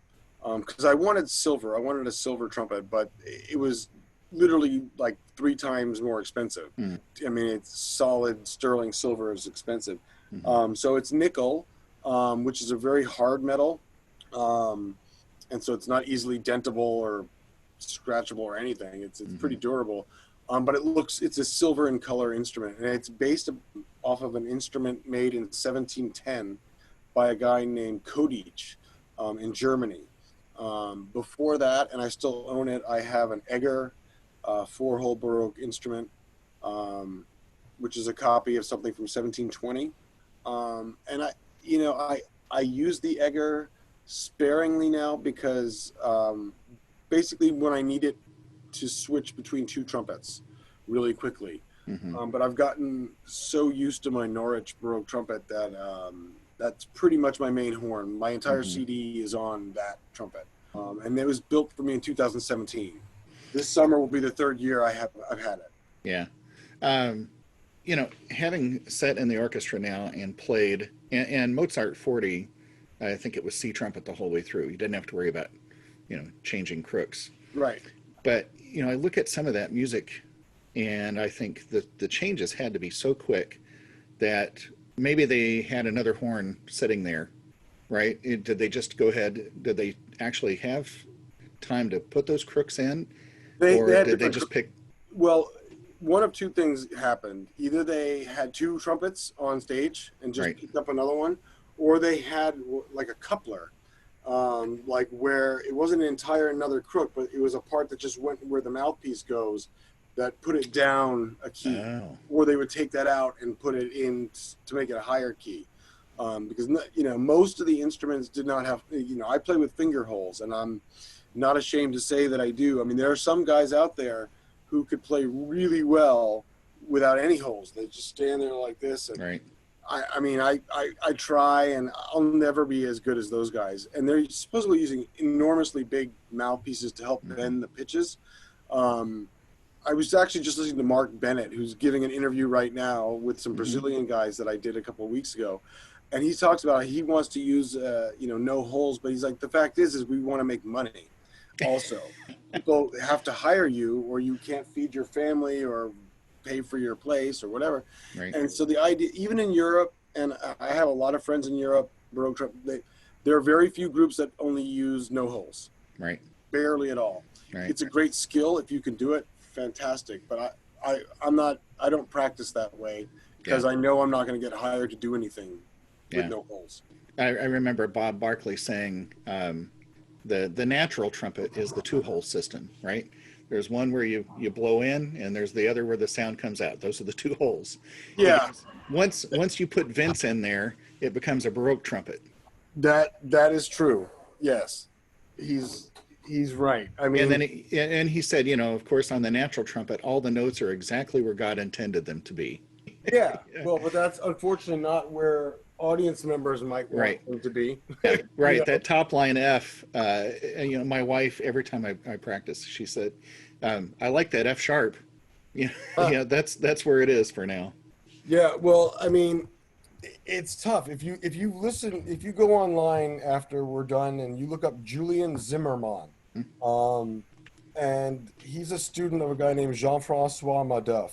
[SPEAKER 2] because I wanted silver. I wanted a silver trumpet, but it was literally like 3 times more expensive. I mean, it's solid sterling silver is expensive. So it's nickel, which is a very hard metal. And so it's not easily dentable or scratchable or anything. It's pretty durable. But it's a silver in color instrument, and it's based off of an instrument made in 1710 by a guy named Kodich in Germany. Before that, and I still own it, I have an Egger 4-hole Baroque instrument, which is a copy of something from 1720. And I use the Egger sparingly now because basically when I need it to switch between 2 trumpets really quickly. But I've gotten so used to my Norwich Baroque trumpet that that's pretty much my main horn. My entire CD is on that trumpet. And it was built for me in 2017. This summer will be the third year I've had it.
[SPEAKER 1] Yeah. Um, having sat in the orchestra now and played, and Mozart 40, I think it was C trumpet the whole way through. You didn't have to worry about, changing crooks.
[SPEAKER 2] Right.
[SPEAKER 1] But, I look at some of that music and I think the changes had to be so quick that maybe they had another horn sitting there, right? Did they just go ahead? Did they actually have time to put those crooks in?
[SPEAKER 2] They
[SPEAKER 1] Or
[SPEAKER 2] had
[SPEAKER 1] did they
[SPEAKER 2] different.
[SPEAKER 1] just pick?
[SPEAKER 2] Well, one of two things happened. Either they had two trumpets on stage and just
[SPEAKER 1] Right.
[SPEAKER 2] picked up another one, or they had like a coupler, like where it wasn't an entire another crook, but it was a part that just went where the mouthpiece goes, that put it down a key,
[SPEAKER 1] Oh,
[SPEAKER 2] or they would take that out and put it in to make it a higher key. Because most of the instruments did not have. I play with finger holes, and I'm not ashamed to say that I do. I mean, there are some guys out there who could play really well without any holes. They just stand there like this. And
[SPEAKER 1] right.
[SPEAKER 2] I try, and I'll never be as good as those guys. And they're supposedly using enormously big mouthpieces to help bend the pitches. I was actually just listening to Mark Bennett, who's giving an interview right now with some Brazilian guys that I did a couple of weeks ago. And he talks about he wants to use, no holes, but he's like, the fact is we want to make money. Also, people have to hire you, or you can't feed your family or pay for your place or whatever.
[SPEAKER 1] Right.
[SPEAKER 2] And so the idea, even in Europe, and I have a lot of friends in Europe, Baroque trumpet, there are very few groups that only use no holes,
[SPEAKER 1] Right.
[SPEAKER 2] barely at all.
[SPEAKER 1] Right.
[SPEAKER 2] It's a great skill if you can do it, fantastic. But I don't practice that way because I know I'm not going to get hired to do anything with no holes.
[SPEAKER 1] I remember Bob Barkley saying the natural trumpet is the two-hole system, right? There's one where you blow in, and there's the other where the sound comes out. Those are the two holes.
[SPEAKER 2] Yeah.
[SPEAKER 1] Once you put vents in there, it becomes a Baroque trumpet.
[SPEAKER 2] That is true. Yes, he's right. I mean,
[SPEAKER 1] And he said, of course, on the natural trumpet, all the notes are exactly where God intended them to be.
[SPEAKER 2] yeah. Well, but that's unfortunately not where audience members might want them to be.
[SPEAKER 1] Right. That top line F. My wife, every time I practice, she said, "I like that F sharp." That's where it is for now.
[SPEAKER 2] Yeah. Well, I mean, it's tough. If you go online after we're done and you look up Julian Zimmermann, and he's a student of a guy named Jean-Francois Madoff,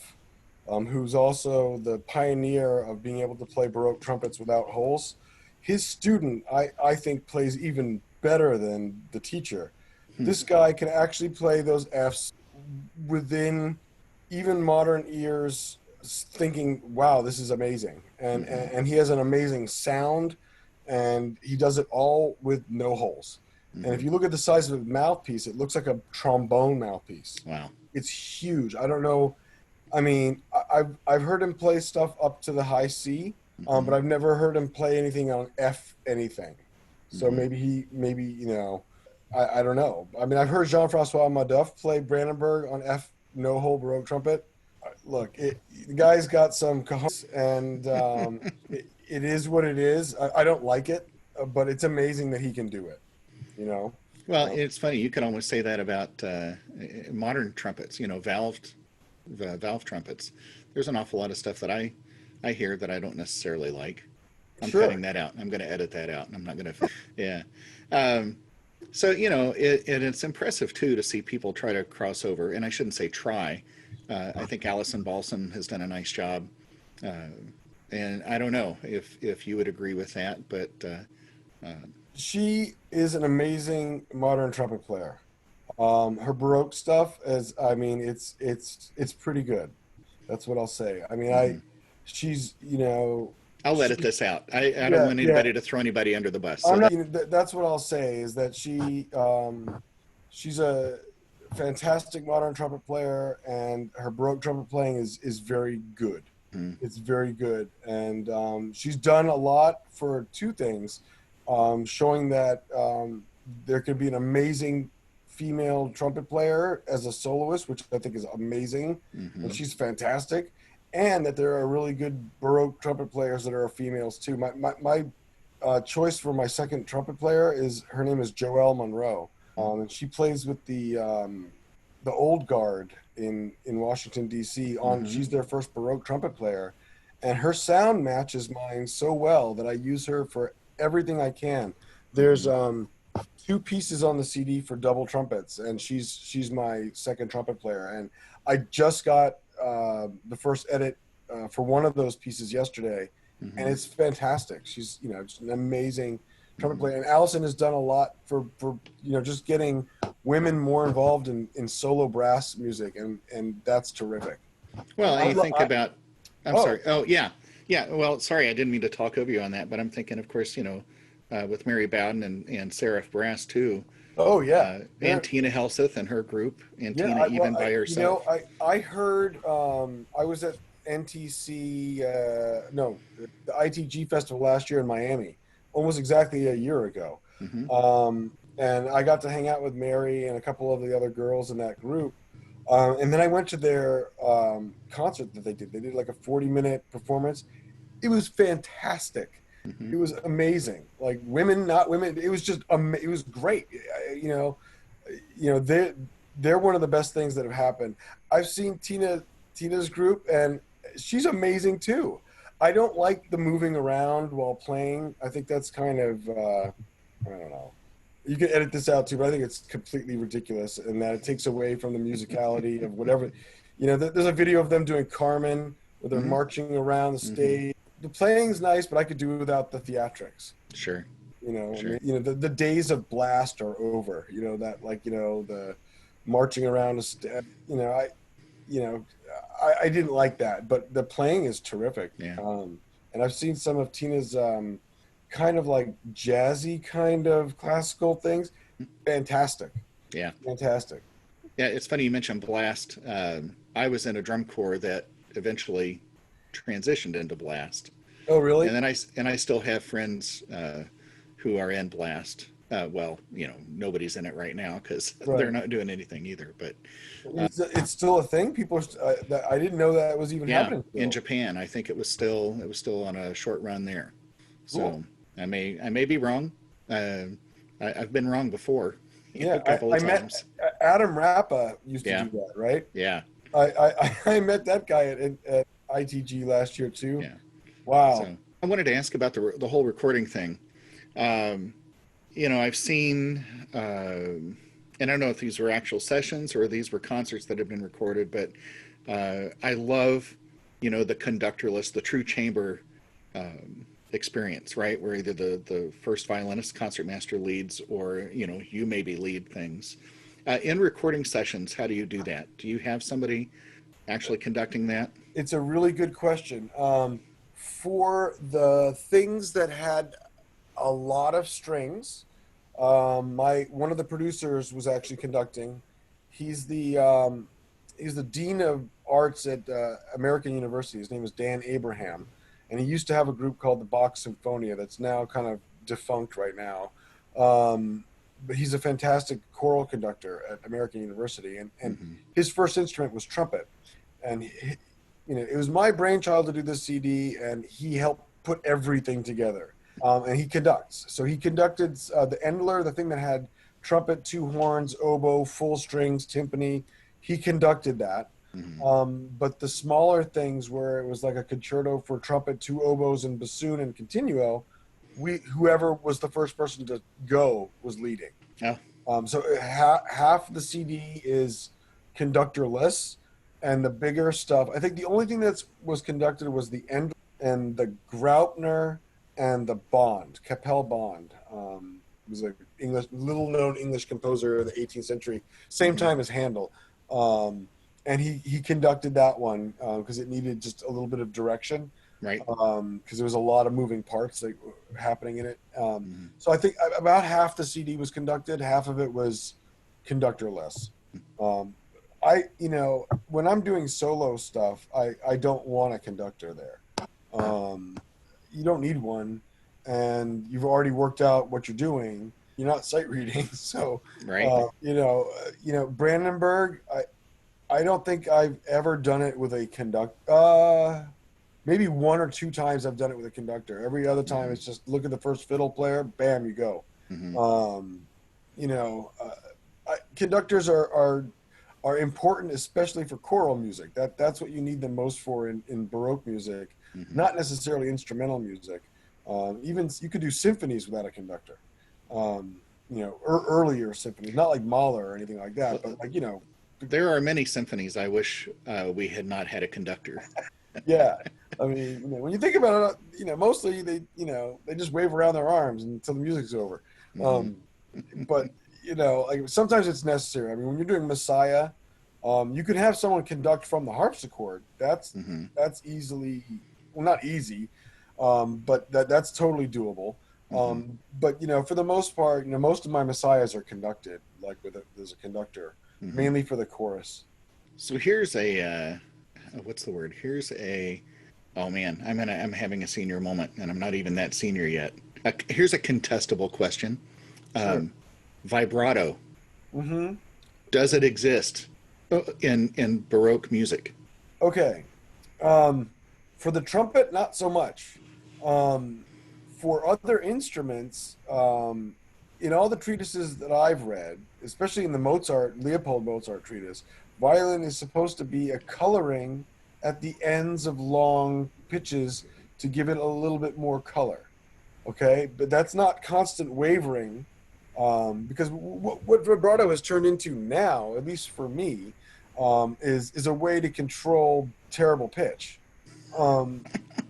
[SPEAKER 2] who's also the pioneer of being able to play Baroque trumpets without holes. His student, I think, plays even better than the teacher. This guy can actually play those Fs within even modern ears thinking, wow, this is amazing. And he has an amazing sound, and he does it all with no holes. And if you look at the size of the mouthpiece, it looks like a trombone mouthpiece.
[SPEAKER 1] Wow.
[SPEAKER 2] It's huge. I don't know. I mean, I've heard him play stuff up to the high C, but I've never heard him play anything on F anything. So maybe I don't know. I mean, I've heard Jean-Francois Madoff play Brandenburg on F no-hole Baroque trumpet. Look, the guy's got some cojones, and it is what it is. I don't like it, but it's amazing that he can do it.
[SPEAKER 1] Well, it's funny. You could almost say that about modern trumpets. Valve trumpets. There's an awful lot of stuff that I hear that I don't necessarily like. I'm cutting that out. I'm going to edit that out. I'm not going to. Yeah. So it's impressive too to see people try to cross over, and I shouldn't say try. I think Alison Balsam has done a nice job, and I don't know if you would agree with that, but
[SPEAKER 2] she is an amazing modern trumpet player. Her Baroque stuff it's pretty good. That's what I'll say. I mean, she's
[SPEAKER 1] I'll edit this out. I don't want anybody to throw anybody under the bus. So
[SPEAKER 2] that's what I'll say is that she's a fantastic modern trumpet player, and her Baroque trumpet playing is very good. It's very good, and she's done a lot for two things, showing that there could be an amazing female trumpet player as a soloist, which I think is amazing, and she's fantastic, and that there are really good Baroque trumpet players that are females too. My choice for my second trumpet player her name is Joelle Monroe, And she plays with the old guard in Washington D.C.
[SPEAKER 1] Mm-hmm.
[SPEAKER 2] She's their first Baroque trumpet player, and her sound matches mine so well that I use her for everything I can. There's
[SPEAKER 1] Mm-hmm.
[SPEAKER 2] two pieces on the CD for double trumpets, and she's my second trumpet player. And I just got the first edit for one of those pieces yesterday, and
[SPEAKER 1] Mm-hmm.
[SPEAKER 2] it's fantastic. She's just an amazing trumpet
[SPEAKER 1] Mm-hmm.
[SPEAKER 2] player, and Allison has done a lot for just getting women more involved in solo brass music, and that's terrific.
[SPEAKER 1] Well, and you think about, I'm
[SPEAKER 2] Oh,
[SPEAKER 1] sorry. Oh, yeah. Yeah. Well, sorry, I didn't mean to talk over you on that, but I'm thinking, of course, with Mary Bowden and Seraph Brass too,
[SPEAKER 2] oh yeah,
[SPEAKER 1] and Tina Helseth and her group, and
[SPEAKER 2] yeah.
[SPEAKER 1] Tina even by herself.
[SPEAKER 2] I heard I was at NTC no the ITG festival last year in Miami, almost exactly a year ago,
[SPEAKER 1] Mm-hmm.
[SPEAKER 2] and I got to hang out with Mary and a couple of the other girls in that group. And then I went to their concert that they did. They did like a 40-minute performance. It was fantastic.
[SPEAKER 1] Mm-hmm.
[SPEAKER 2] It was amazing. Like women, not women. It was just it was great. They're one of the best things that have happened. I've seen Tina's group, and she's amazing too. I don't like the moving around while playing. I think that's kind of I don't know. You can edit this out too, but I think it's completely ridiculous, and that it takes away from the musicality of whatever. There's a video of them doing Carmen, where they're
[SPEAKER 1] Mm-hmm.
[SPEAKER 2] marching around the
[SPEAKER 1] Mm-hmm.
[SPEAKER 2] stage. The playing's nice, but I could do without the theatrics.
[SPEAKER 1] Sure.
[SPEAKER 2] I
[SPEAKER 1] Sure.
[SPEAKER 2] mean, the days of blast are over. The marching around. You know, I, I didn't like that, but the playing is terrific.
[SPEAKER 1] Yeah.
[SPEAKER 2] And I've seen some of Tina's kind of like jazzy kind of classical things. Fantastic,
[SPEAKER 1] Yeah.
[SPEAKER 2] fantastic.
[SPEAKER 1] Yeah. It's funny you mentioned blast. I was in a drum corps that eventually transitioned into blast,
[SPEAKER 2] Oh, really?
[SPEAKER 1] and I still have friends who are in blast. Well, nobody's in it right now because they're
[SPEAKER 2] Right.
[SPEAKER 1] not doing anything either. But
[SPEAKER 2] It's still a thing. People that I didn't know that was even
[SPEAKER 1] yeah,
[SPEAKER 2] happening
[SPEAKER 1] in
[SPEAKER 2] still.
[SPEAKER 1] Japan, I think it was still on a short run there.
[SPEAKER 2] Cool.
[SPEAKER 1] So I may be wrong. Uh, I've been wrong before,
[SPEAKER 2] Yeah,
[SPEAKER 1] a couple
[SPEAKER 2] I
[SPEAKER 1] of
[SPEAKER 2] met
[SPEAKER 1] times.
[SPEAKER 2] Adam Rappa used to
[SPEAKER 1] Yeah,
[SPEAKER 2] do that, right?
[SPEAKER 1] yeah,
[SPEAKER 2] I met that guy at ITG last year too.
[SPEAKER 1] yeah.
[SPEAKER 2] Wow.
[SPEAKER 1] So I wanted to ask about the whole recording thing. Um, I've seen, and I don't know if these were actual sessions or these were concerts that have been recorded, but I love, the conductorless, the true chamber experience, right? Where either the first violinist concertmaster leads or, you maybe lead things. In recording sessions, how do you do that? Do you have somebody actually conducting that?
[SPEAKER 2] It's a really good question. For the things that had a lot of strings, my one of the producers was actually conducting. He's the um, he's the dean of arts at American University. His name is Dan Abraham, and he used to have a group called the Bach Symphonia that's now kind of defunct right now. But he's a fantastic choral conductor at American University, and
[SPEAKER 1] Mm-hmm.
[SPEAKER 2] his first instrument was trumpet, and it was my brainchild to do this CD, and he helped put everything together. And he conducts. So he conducted the Endler, the thing that had trumpet, two horns, oboe, full strings, timpani. He conducted that.
[SPEAKER 1] Mm-hmm.
[SPEAKER 2] But the smaller things where it was like a concerto for trumpet, two oboes, and bassoon and continuo, whoever was the first person to go was leading.
[SPEAKER 1] Oh,
[SPEAKER 2] So half the CD is conductorless, and the bigger stuff. I think the only thing that was conducted was the end and the Graupner and the Bond, Capelle Bond. He was a little known English composer of the 18th century, same
[SPEAKER 1] mm-hmm.
[SPEAKER 2] time as Handel. And he conducted that one because it needed just a little bit of direction
[SPEAKER 1] Right.
[SPEAKER 2] because there was a lot of moving parts that were happening in it.
[SPEAKER 1] Mm-hmm.
[SPEAKER 2] So I think about half the CD was conducted, half of it was conductorless. Um, when I'm doing solo stuff, I don't want a conductor there. You don't need one, and you've already worked out what you're doing. You're not sight reading, so
[SPEAKER 1] Right.
[SPEAKER 2] Brandenburg. I don't think I've ever done it with a conductor. Maybe one or two times I've done it with a conductor. Every other time
[SPEAKER 1] Mm-hmm.
[SPEAKER 2] it's just look at the first fiddle player, bam, you go.
[SPEAKER 1] Mm-hmm.
[SPEAKER 2] Um, you know, uh, conductors are important, especially for choral music. That's what you need them most for in Baroque music,
[SPEAKER 1] Hmm.
[SPEAKER 2] not necessarily instrumental music. Even you could do symphonies without a conductor. Earlier symphonies, not like Mahler or anything like that, but like
[SPEAKER 1] There are many symphonies I wish we had not had a conductor.
[SPEAKER 2] yeah. I mean, when you think about it, mostly they just wave around their arms until the music's over.
[SPEAKER 1] Hmm.
[SPEAKER 2] Um, but like sometimes it's necessary. I mean, when you're doing Messiah, you can have someone conduct from the harpsichord.
[SPEAKER 1] Hmm.
[SPEAKER 2] That's easily, well, not easy, but that's totally doable.
[SPEAKER 1] Hmm.
[SPEAKER 2] But for the most part, most of my Messiahs are conducted, like there's a conductor,
[SPEAKER 1] Hmm.
[SPEAKER 2] mainly for the chorus.
[SPEAKER 1] So here's a what's the word? Here's a oh man, I'm having a senior moment, and I'm not even that senior yet. Here's a contestable question.
[SPEAKER 2] Sure.
[SPEAKER 1] Vibrato,
[SPEAKER 2] Mm-hmm.
[SPEAKER 1] does it exist in Baroque music?
[SPEAKER 2] Okay. Um, for the trumpet, not so much. Um, for other instruments, in all the treatises that I've read, especially in the Leopold Mozart treatise, violin is supposed to be a coloring at the ends of long pitches to give it a little bit more color. Okay, but that's not constant wavering, because what vibrato has turned into now, at least for me, is a way to control terrible pitch. Um,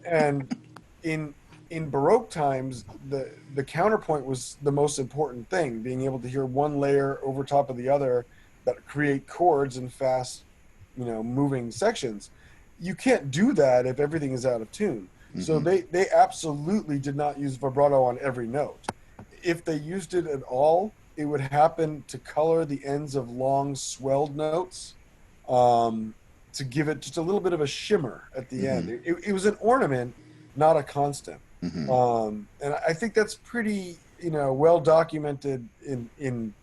[SPEAKER 2] and in in Baroque times, the counterpoint was the most important thing, being able to hear one layer over top of the other that create chords in fast, moving sections. You can't do that if everything is out of tune. So
[SPEAKER 1] Hmm.
[SPEAKER 2] they absolutely did not use vibrato on every note. If they used it at all, it would happen to color the ends of long swelled notes, um, to give it just a little bit of a shimmer at the
[SPEAKER 1] Hmm.
[SPEAKER 2] end. It was an ornament, not a constant.
[SPEAKER 1] Hmm.
[SPEAKER 2] And I think that's pretty, well documented in,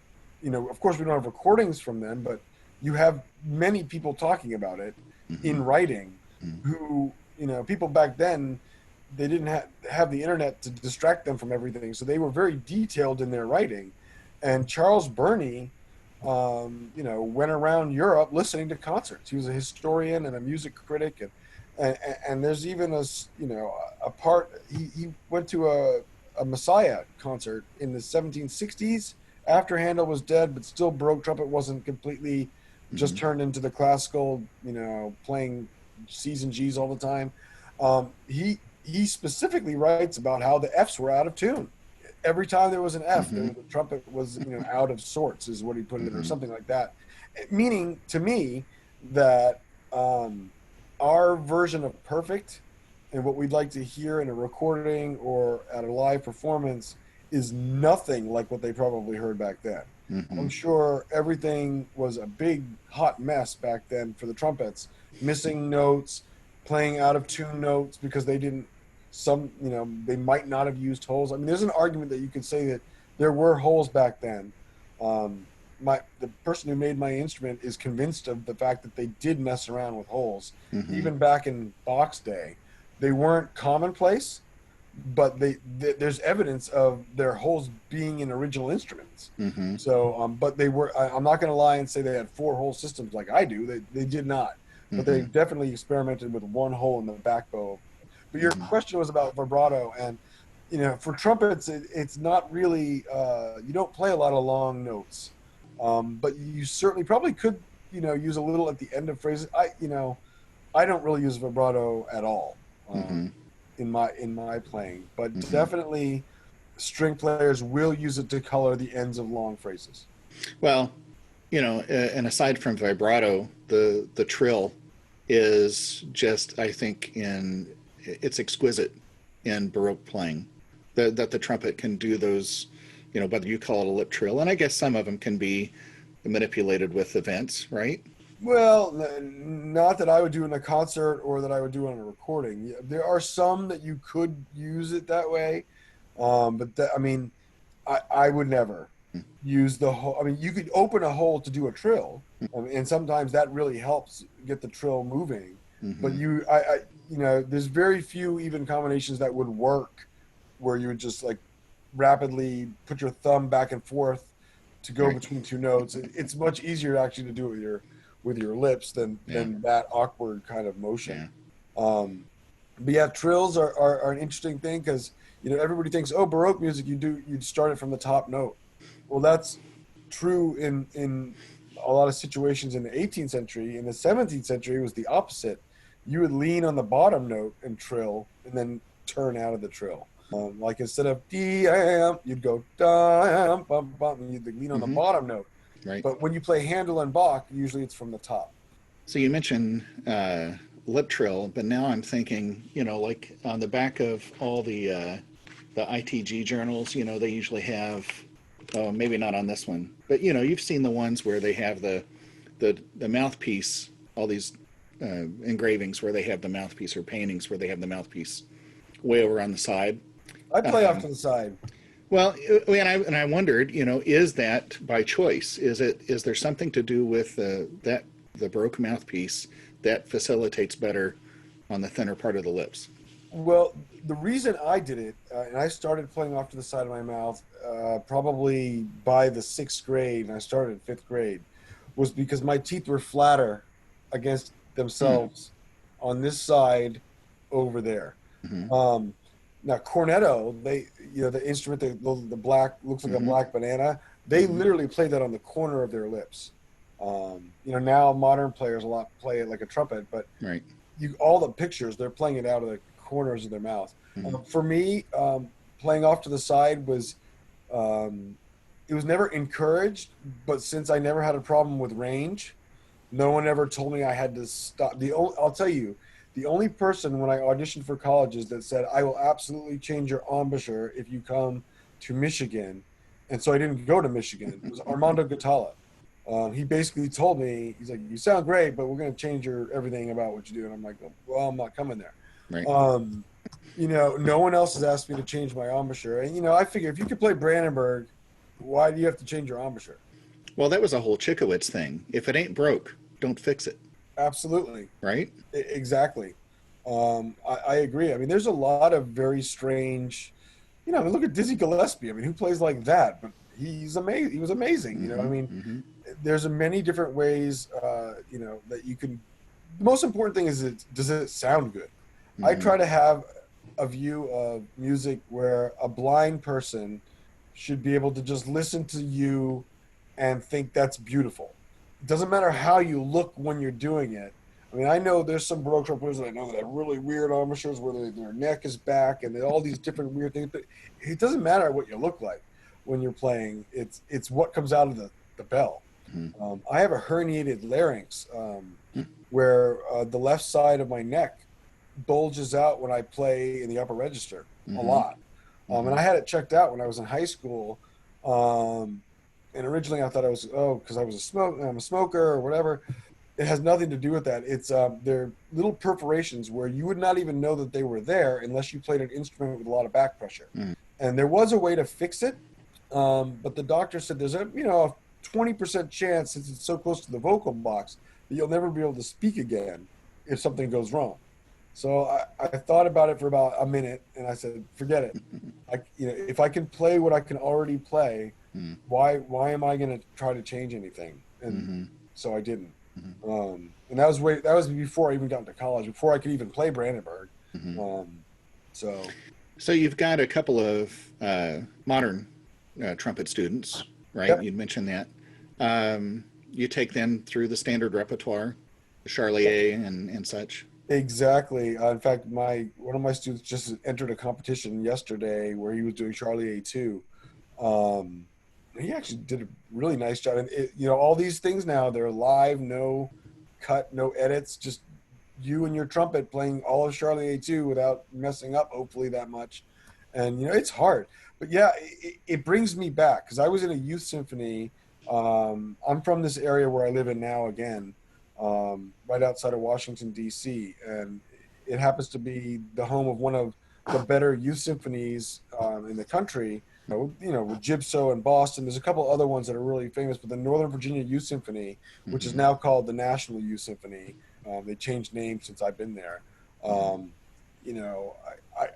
[SPEAKER 2] of course we don't have recordings from them, but you have many people talking about it
[SPEAKER 1] Hmm.
[SPEAKER 2] in writing who, people back then, they didn't have the internet to distract them from everything. So they were very detailed in their writing. And Charles Burney, went around Europe listening to concerts. He was a historian and a music critic, and there's even a part he went to a Messiah concert in the 1760s after Handel was dead, but still Baroque trumpet wasn't completely just
[SPEAKER 1] Hmm.
[SPEAKER 2] turned into the classical, playing C's and G's all the time. He specifically writes about how the F's were out of tune. Every time there was an F,
[SPEAKER 1] Hmm.
[SPEAKER 2] the trumpet was out of sorts, is what he put it, or
[SPEAKER 1] Hmm.
[SPEAKER 2] something like that. Meaning to me that, um, our version of perfect and what we'd like to hear in a recording or at a live performance is nothing like what they probably heard back then.
[SPEAKER 1] Hmm.
[SPEAKER 2] I'm sure everything was a big hot mess back then for the trumpets, missing notes, playing out of tune notes because they didn't, they might not have used holes. I mean, there's an argument that you could say that there were holes back then. The person who made my instrument is convinced of the fact that they did mess around with holes,
[SPEAKER 1] Hmm.
[SPEAKER 2] even back in Bach's day. They weren't commonplace, but there's evidence of their holes being in original instruments.
[SPEAKER 1] Hmm.
[SPEAKER 2] So, but they were. I'm not going to lie and say they had 4-hole systems like I do. They did not, but they
[SPEAKER 1] Hmm.
[SPEAKER 2] definitely experimented with one hole in the back bow. But your
[SPEAKER 1] Hmm.
[SPEAKER 2] question was about vibrato, and for trumpets, it's not really. You don't play a lot of long notes, but you certainly probably could. Use a little at the end of phrases. I don't really use vibrato at all,
[SPEAKER 1] Hmm.
[SPEAKER 2] in my playing, but
[SPEAKER 1] Hmm.
[SPEAKER 2] definitely string players will use it to color the ends of long phrases.
[SPEAKER 1] Well, and aside from vibrato, the trill is just, I think, it's exquisite in Baroque playing. That the trumpet can do those, whether you call it a lip trill, and I guess some of them can be manipulated with events, right?
[SPEAKER 2] Well, not that I would do in a concert or that I would do on a recording. Yeah, there are some that you could use it that way, but I mean, I would never use the hole. I mean, you could open a hole to do a trill, and sometimes that really helps get the trill moving. But
[SPEAKER 1] Hmm.
[SPEAKER 2] there's very few even combinations that would work where you would just like rapidly put your thumb back and forth to go
[SPEAKER 1] Right.
[SPEAKER 2] between two notes. It's much easier actually to do it with your lips
[SPEAKER 1] Yeah.
[SPEAKER 2] than that awkward kind of motion.
[SPEAKER 1] Yeah.
[SPEAKER 2] Um, but yeah, trills are an interesting thing because everybody thinks, oh, Baroque music, you'd start it from the top note. Well, that's true in a lot of situations in the 18th century. In the 17th century, it was the opposite. You would lean on the bottom note and trill, and then turn out of the trill. Like instead of dam, you'd go dam, bum, bum, and you'd lean on the
[SPEAKER 1] Mm-hmm.
[SPEAKER 2] bottom note.
[SPEAKER 1] Right.
[SPEAKER 2] But when you play Handel and Bach, usually it's from the top.
[SPEAKER 1] So you mentioned lip trill, but now I'm thinking, like on the back of all the ITG journals, they usually have, oh, maybe not on this one, but you've seen the ones where they have the mouthpiece, all these engravings where they have the mouthpiece, or paintings where they have the mouthpiece way over on the side.
[SPEAKER 2] I play off to the side.
[SPEAKER 1] Well, and I wondered, is that by choice? Is there something to do with the Baroque mouthpiece that facilitates better on the thinner part of the lips?
[SPEAKER 2] Well, the reason I did it, and I started playing off to the side of my mouth probably by the 6th grade, and I started in 5th grade, was because my teeth were flatter against
[SPEAKER 1] Hmm.
[SPEAKER 2] themselves on this side over there.
[SPEAKER 1] Hmm.
[SPEAKER 2] Um, Now, cornetto, the instrument, the black, looks like a
[SPEAKER 1] Hmm.
[SPEAKER 2] black banana, they
[SPEAKER 1] Hmm.
[SPEAKER 2] literally play that on the corner of their lips. Now modern players a lot play it like a trumpet, but
[SPEAKER 1] Right.
[SPEAKER 2] all the pictures they're playing it out of the corners of their mouth.
[SPEAKER 1] Hmm.
[SPEAKER 2] For me, playing off to the side um, it was never encouraged, but since I never had a problem with range, no one ever told me I had to stop. I'll tell you, the only person when I auditioned for colleges that said I will absolutely change your embouchure if you come to Michigan, and so I didn't go to Michigan, was Armando Gatala. He basically told me, he's like, "You sound great, but we're going to change your everything about what you do." And I'm like, "Well, I'm not coming there."
[SPEAKER 1] Right.
[SPEAKER 2] Um, no one else has asked me to change my embouchure, and I figure if you could play Brandenburg, why do you have to change your embouchure?
[SPEAKER 1] Well, that was a whole Chickowitz thing. If it ain't broke, don't fix it.
[SPEAKER 2] Absolutely.
[SPEAKER 1] Right.
[SPEAKER 2] Exactly. I agree. I mean, there's a lot of very strange, I mean, look at Dizzy Gillespie. I mean, who plays like that? But he's amazing. He was amazing. I
[SPEAKER 1] Hmm.
[SPEAKER 2] mean,
[SPEAKER 1] Hmm.
[SPEAKER 2] there's many different ways, that you can. The most important thing is, does it sound good? I
[SPEAKER 1] Hmm.
[SPEAKER 2] try to have a view of music where a blind person should be able to just listen to you and think that's beautiful. It doesn't matter how you look when you're doing it. I mean, I know there's some Baroque trumpeters that I know that have really weird embouchures where their neck is back and all these different weird things. But it doesn't matter what you look like when you're playing. It's what comes out of the bell. I have a herniated larynx, where the left side of my neck bulges out when I play in the upper register a
[SPEAKER 1] Hmm.
[SPEAKER 2] lot. And
[SPEAKER 1] Hmm.
[SPEAKER 2] I had it checked out when I was in high school. Um, and originally I thought because I'm a smoker or whatever. It has nothing to do with that. It's they're little perforations where you would not even know that they were there unless you played an instrument with a lot of back pressure.
[SPEAKER 1] Hmm.
[SPEAKER 2] And there was a way to fix it, but the doctor said there's a 20% chance, since it's so close to the vocal box, that you'll never be able to speak again if something goes wrong. So I thought about it for about a minute, and I said, forget it. If I can play what I can already play,
[SPEAKER 1] Hmm.
[SPEAKER 2] why am I going to try to change anything? And
[SPEAKER 1] Hmm.
[SPEAKER 2] so I didn't.
[SPEAKER 1] Hmm.
[SPEAKER 2] And that was before I even got into college, before I could even play Brandenburg.
[SPEAKER 1] Hmm.
[SPEAKER 2] Um, so
[SPEAKER 1] So you've got a couple of modern trumpet students, right?
[SPEAKER 2] yep,
[SPEAKER 1] You mentioned that. You take them through the standard repertoire, the Charlier and such.
[SPEAKER 2] exactly. In fact, my one of my students just entered a competition yesterday where he was doing Charlie A2. Um, he actually did a really nice job. And all these things now, they're live, no cut, no edits, just you and your trumpet playing all of Charlie A2 without messing up, hopefully, that much. And it's hard, but yeah, it brings me back because I was in a youth symphony. I'm from this area where I live in now again, right outside of Washington D.C., and it happens to be the home of one of the better youth symphonies in the country. With Gibso in Boston, there's a couple other ones that are really famous, but the Northern Virginia Youth Symphony, which is
[SPEAKER 1] Hmm.
[SPEAKER 2] now called the National Youth Symphony, they changed names since I've been there.
[SPEAKER 1] Hmm.
[SPEAKER 2] Um, you know,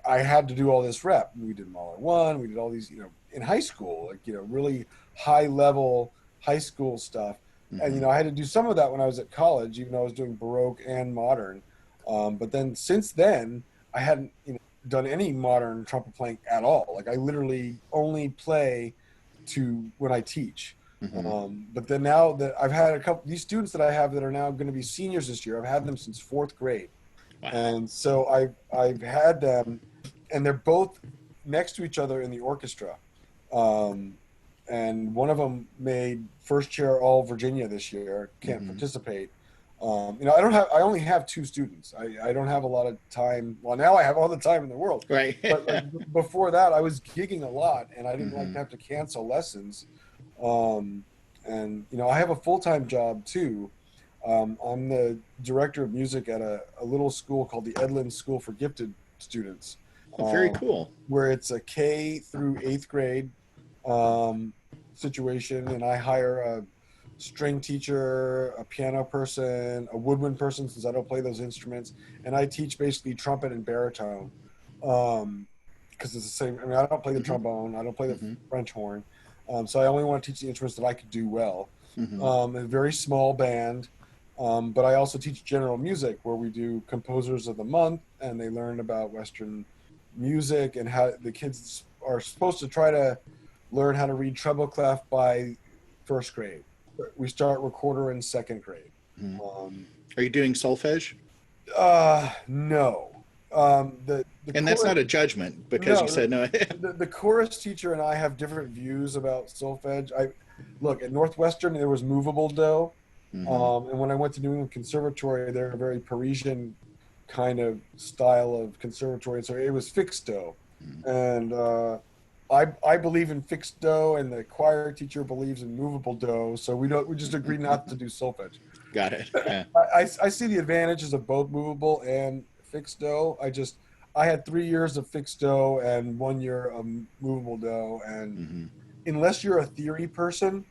[SPEAKER 2] I had to do all this rep. We did Mahler 1, we did all these, in high school, like, really high level high school stuff. And,
[SPEAKER 1] Hmm.
[SPEAKER 2] I had to do some of that when I was at college, even though I was doing Baroque and modern. But then since then, I hadn't, done any modern trumpet playing at all. Like I literally only play to when I teach.
[SPEAKER 1] Hmm.
[SPEAKER 2] But then now that I've had a couple, these students that I have that are now going to be seniors this year, I've had them since fourth grade.
[SPEAKER 1] Wow.
[SPEAKER 2] And so I've had them, and they're both next to each other in the orchestra. Um, and one of them made first chair all Virginia this year. Can't
[SPEAKER 1] Hmm.
[SPEAKER 2] participate. I only have two students. I don't have a lot of time. Well, now I have all the time in the world.
[SPEAKER 1] Right.
[SPEAKER 2] But like before that, I was gigging a lot, and I didn't like
[SPEAKER 1] Hmm.
[SPEAKER 2] to have to cancel lessons. Um, and I have a full time job too. I'm the director of music at a little school called the Edlin School for Gifted Students,
[SPEAKER 1] Oh, very
[SPEAKER 2] um,
[SPEAKER 1] cool.
[SPEAKER 2] where it's a K through eighth grade um, situation, and I hire a string teacher, a piano person, a woodwind person, since I don't play those instruments, and I teach basically trumpet and baritone, because it's the same. I mean, I don't play the
[SPEAKER 1] Hmm.
[SPEAKER 2] trombone, I don't play the
[SPEAKER 1] Hmm.
[SPEAKER 2] French horn, so I only want to teach the instruments that I could do well.
[SPEAKER 1] Hmm.
[SPEAKER 2] A very small band. But I also teach general music, where we do composers of the month, and they learn about Western music and how the kids are supposed to try to learn how to read treble clef by first grade. We start recorder in second grade.
[SPEAKER 1] Hmm.
[SPEAKER 2] Um,
[SPEAKER 1] Are you doing solfege?
[SPEAKER 2] no. The
[SPEAKER 1] And that's
[SPEAKER 2] chorus,
[SPEAKER 1] not a judgment because you
[SPEAKER 2] no,
[SPEAKER 1] said no.
[SPEAKER 2] the chorus teacher and I have different views about solfege. I look at Northwestern. There was movable dough,
[SPEAKER 1] Hmm.
[SPEAKER 2] and when I went to New England Conservatory, they're a very Parisian kind of style of conservatory, so it was fixed dough, and I believe in fixed dough, and the choir teacher believes in movable dough. So we just agreed not to do solfege.
[SPEAKER 1] Got it. Yeah.
[SPEAKER 2] I see the advantages of both movable and fixed dough. I had 3 years of fixed dough and 1 year of movable dough, and
[SPEAKER 1] Hmm.
[SPEAKER 2] unless you're a theory person,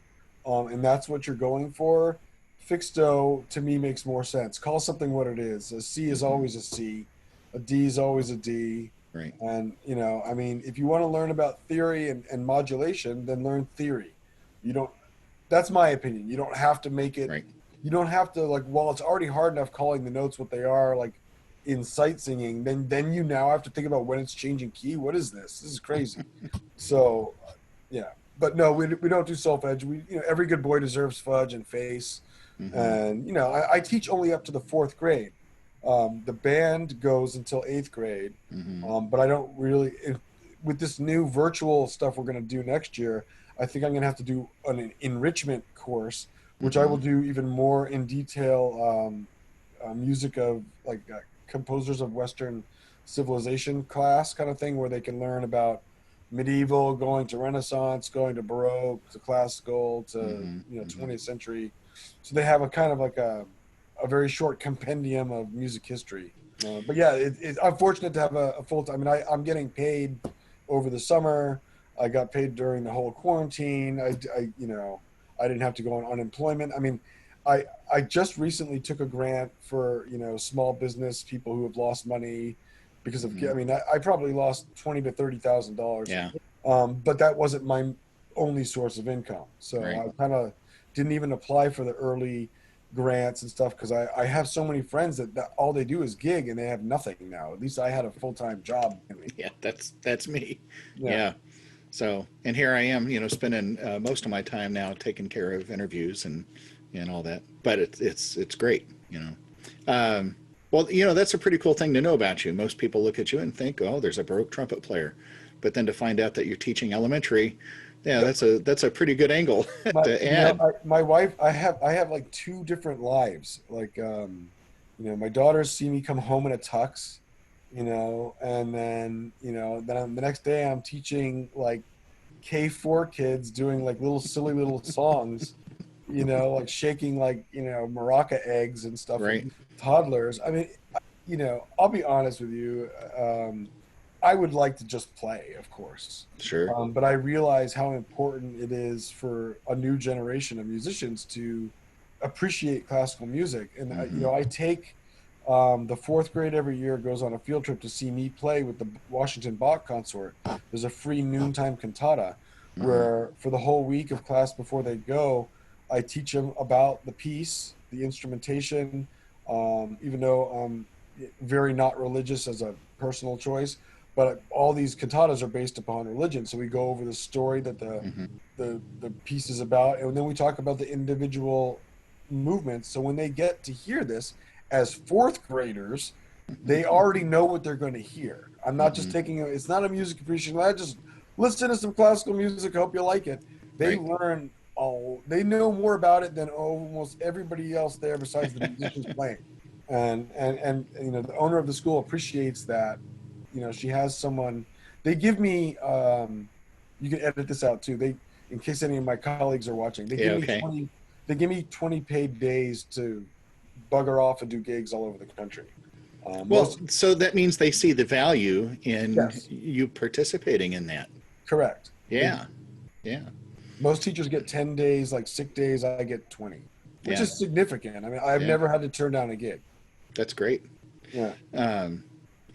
[SPEAKER 2] and that's what you're going for, fixed dough to me makes more sense. Call something what it is. A C is
[SPEAKER 1] Hmm.
[SPEAKER 2] always a C, a D is always a D.
[SPEAKER 1] Right.
[SPEAKER 2] And, I mean, if you want to learn about theory and modulation, then learn theory. You don't, that's my opinion. You don't have to make it,
[SPEAKER 1] Right.
[SPEAKER 2] you don't have to, like, well, it's already hard enough calling the notes what they are, like in sight singing. Then you now have to think about when it's changing key. What is this? This is crazy. So, yeah, but no, we don't do solfege. Every good boy deserves fudge and face,
[SPEAKER 1] Hmm.
[SPEAKER 2] and I teach only up to the fourth grade. The band goes until eighth grade,
[SPEAKER 1] Hmm.
[SPEAKER 2] but I don't really. With this new virtual stuff we're going to do next year, I think I'm going to have to do an enrichment course, which I will
[SPEAKER 1] Hmm.
[SPEAKER 2] do even more in detail. Music of like composers of Western civilization class kind of thing, where they can learn about medieval, going to Renaissance, going to Baroque, to classical, to
[SPEAKER 1] Hmm. Hmm.
[SPEAKER 2] 20th century. So they have a kind of like a very short compendium of music history. But yeah, I'm fortunate to have a full time. I mean, I'm getting paid over the summer. I got paid during the whole quarantine. I didn't have to go on unemployment. I mean, I I just recently took a grant for small business people who have lost money because of.
[SPEAKER 1] Hmm.
[SPEAKER 2] I mean, I probably lost $20,000 to $30,000,
[SPEAKER 1] Yeah.
[SPEAKER 2] but that wasn't my only source of income. So
[SPEAKER 1] Right.
[SPEAKER 2] I kind of didn't even apply for the early grants and stuff because I have so many friends that all they do is gig and they have nothing now. At least I had a full time job.
[SPEAKER 1] Yeah. That's me.
[SPEAKER 2] Yeah.
[SPEAKER 1] Yeah. So, and here I am, spending most of my time now taking care of interviews and all that. But it's great. Um, well, that's a pretty cool thing to know about you. Most people look at you and think, oh, there's a Baroque trumpet player, but then to find out that you're teaching elementary, yeah,
[SPEAKER 2] Yep.
[SPEAKER 1] that's a pretty good angle
[SPEAKER 2] My
[SPEAKER 1] to add.
[SPEAKER 2] my wife, I have like two different lives. Like my daughters see me come home in a tux, and then the next day I'm teaching like K4 kids doing like little silly little songs, like shaking like maraca eggs and stuff with
[SPEAKER 1] Right.
[SPEAKER 2] toddlers. I mean, I'll be honest with you. I would like to just play, of course,
[SPEAKER 1] Sure.
[SPEAKER 2] but I realize how important it is for a new generation of musicians to appreciate classical music. And
[SPEAKER 1] Hmm.
[SPEAKER 2] I take the fourth grade every year goes on a field trip to see me play with the Washington Bach Consort. There's a free noontime cantata.
[SPEAKER 1] Hmm.
[SPEAKER 2] where for the whole week of class before they go, I teach them about the piece, the instrumentation. Even though I'm very not religious as a personal choice, but all these cantatas are based upon religion. So we go over the story that
[SPEAKER 1] Hmm.
[SPEAKER 2] the piece is about, and then we talk about the individual movements. So when they get to hear this as fourth graders, they already know what they're going to hear. I'm not just
[SPEAKER 1] Hmm.
[SPEAKER 2] taking it's not a music appreciation. I just listen to some classical music. Hope you like it. They
[SPEAKER 1] Right.
[SPEAKER 2] learn. Oh, they know more about it than almost everybody else there besides the musicians playing. And you know the owner of the school appreciates that. You know she has someone. They give me. You can edit this out too. They in case any of my colleagues are watching. They
[SPEAKER 1] Yeah.
[SPEAKER 2] give me
[SPEAKER 1] Okay.
[SPEAKER 2] 20. They give me 20 paid days to bugger off and do gigs all over the country.
[SPEAKER 1] Well,
[SPEAKER 2] Most
[SPEAKER 1] so that means they see the value in
[SPEAKER 2] yes,
[SPEAKER 1] you participating in that.
[SPEAKER 2] correct. They
[SPEAKER 1] Yeah. Yeah.
[SPEAKER 2] Most teachers get 10 days like sick days. I get 20, which
[SPEAKER 1] Yeah.
[SPEAKER 2] is significant. I mean, I've
[SPEAKER 1] Yeah.
[SPEAKER 2] never had to turn down a gig.
[SPEAKER 1] That's great.
[SPEAKER 2] Yeah.
[SPEAKER 1] Um,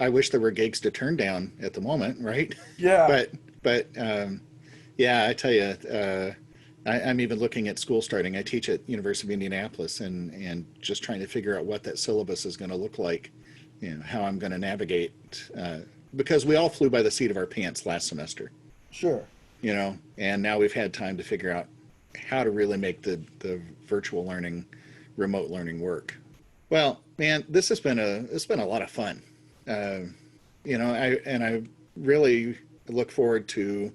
[SPEAKER 1] I wish there were gigs to turn down at the moment, right?
[SPEAKER 2] Yeah.
[SPEAKER 1] but but yeah, I tell you, I'm even looking at school starting. I teach at University of Indianapolis, and just trying to figure out what that syllabus is going to look like. You know, how I'm going to navigate, because we all flew by the seat of our pants last semester.
[SPEAKER 2] Sure.
[SPEAKER 1] You know, and now we've had time to figure out how to really make the virtual learning, remote learning work. Well, man, this has been a lot of fun. Uh, you know, I really look forward to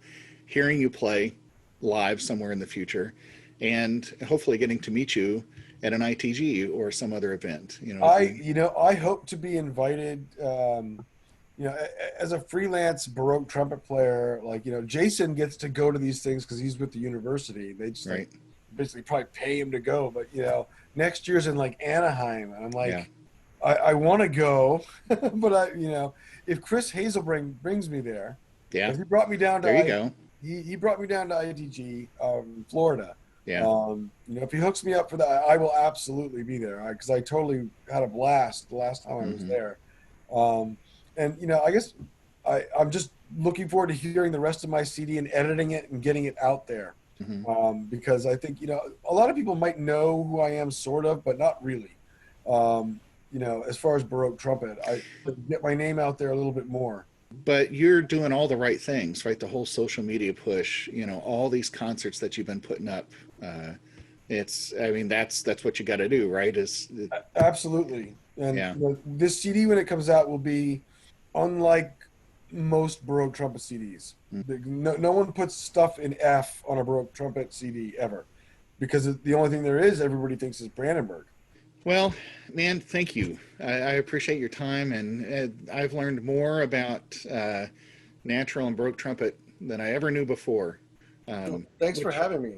[SPEAKER 1] hearing you play live somewhere in the future, and hopefully getting to meet you at an ITG or some other event. You know, it'd be
[SPEAKER 2] I hope to be invited. As a freelance Baroque trumpet player, like, Jason gets to go to these things because he's with the university. They just like
[SPEAKER 1] right.
[SPEAKER 2] basically probably pay him to go. But, next year's in like Anaheim. And I'm
[SPEAKER 1] Yeah,
[SPEAKER 2] like, I want to go, but if Chris Hazelbring brings me there,
[SPEAKER 1] yeah.
[SPEAKER 2] because he brought me down to
[SPEAKER 1] There you go.
[SPEAKER 2] he brought me down to ITG, Florida.
[SPEAKER 1] Yeah.
[SPEAKER 2] If he hooks me up for that, I will absolutely be there because I totally had a blast the last time I was
[SPEAKER 1] Hmm.
[SPEAKER 2] there. Um, and I guess I'm just looking forward to hearing the rest of my CD and editing it and getting it out there.
[SPEAKER 1] Hmm.
[SPEAKER 2] Because I think a lot of people might know who I am, sort of, but not really. As far as Baroque trumpet, I get my name out there a little bit more.
[SPEAKER 1] But you're doing all the right things, right? The whole social media push, you know, all these concerts that you've been putting up. Uh, I mean, that's what you got to do, right?
[SPEAKER 2] Absolutely. And
[SPEAKER 1] Yeah.
[SPEAKER 2] this CD when it comes out will be unlike most Baroque trumpet CDs. No one puts stuff in F on a Baroque trumpet CD ever, because the only thing there is everybody thinks is Brandenburg.
[SPEAKER 1] Well, man, thank you. I appreciate your time, and I've learned more about natural and Baroque trumpet than I ever knew before.
[SPEAKER 2] Well, thanks for
[SPEAKER 1] Which
[SPEAKER 2] having me.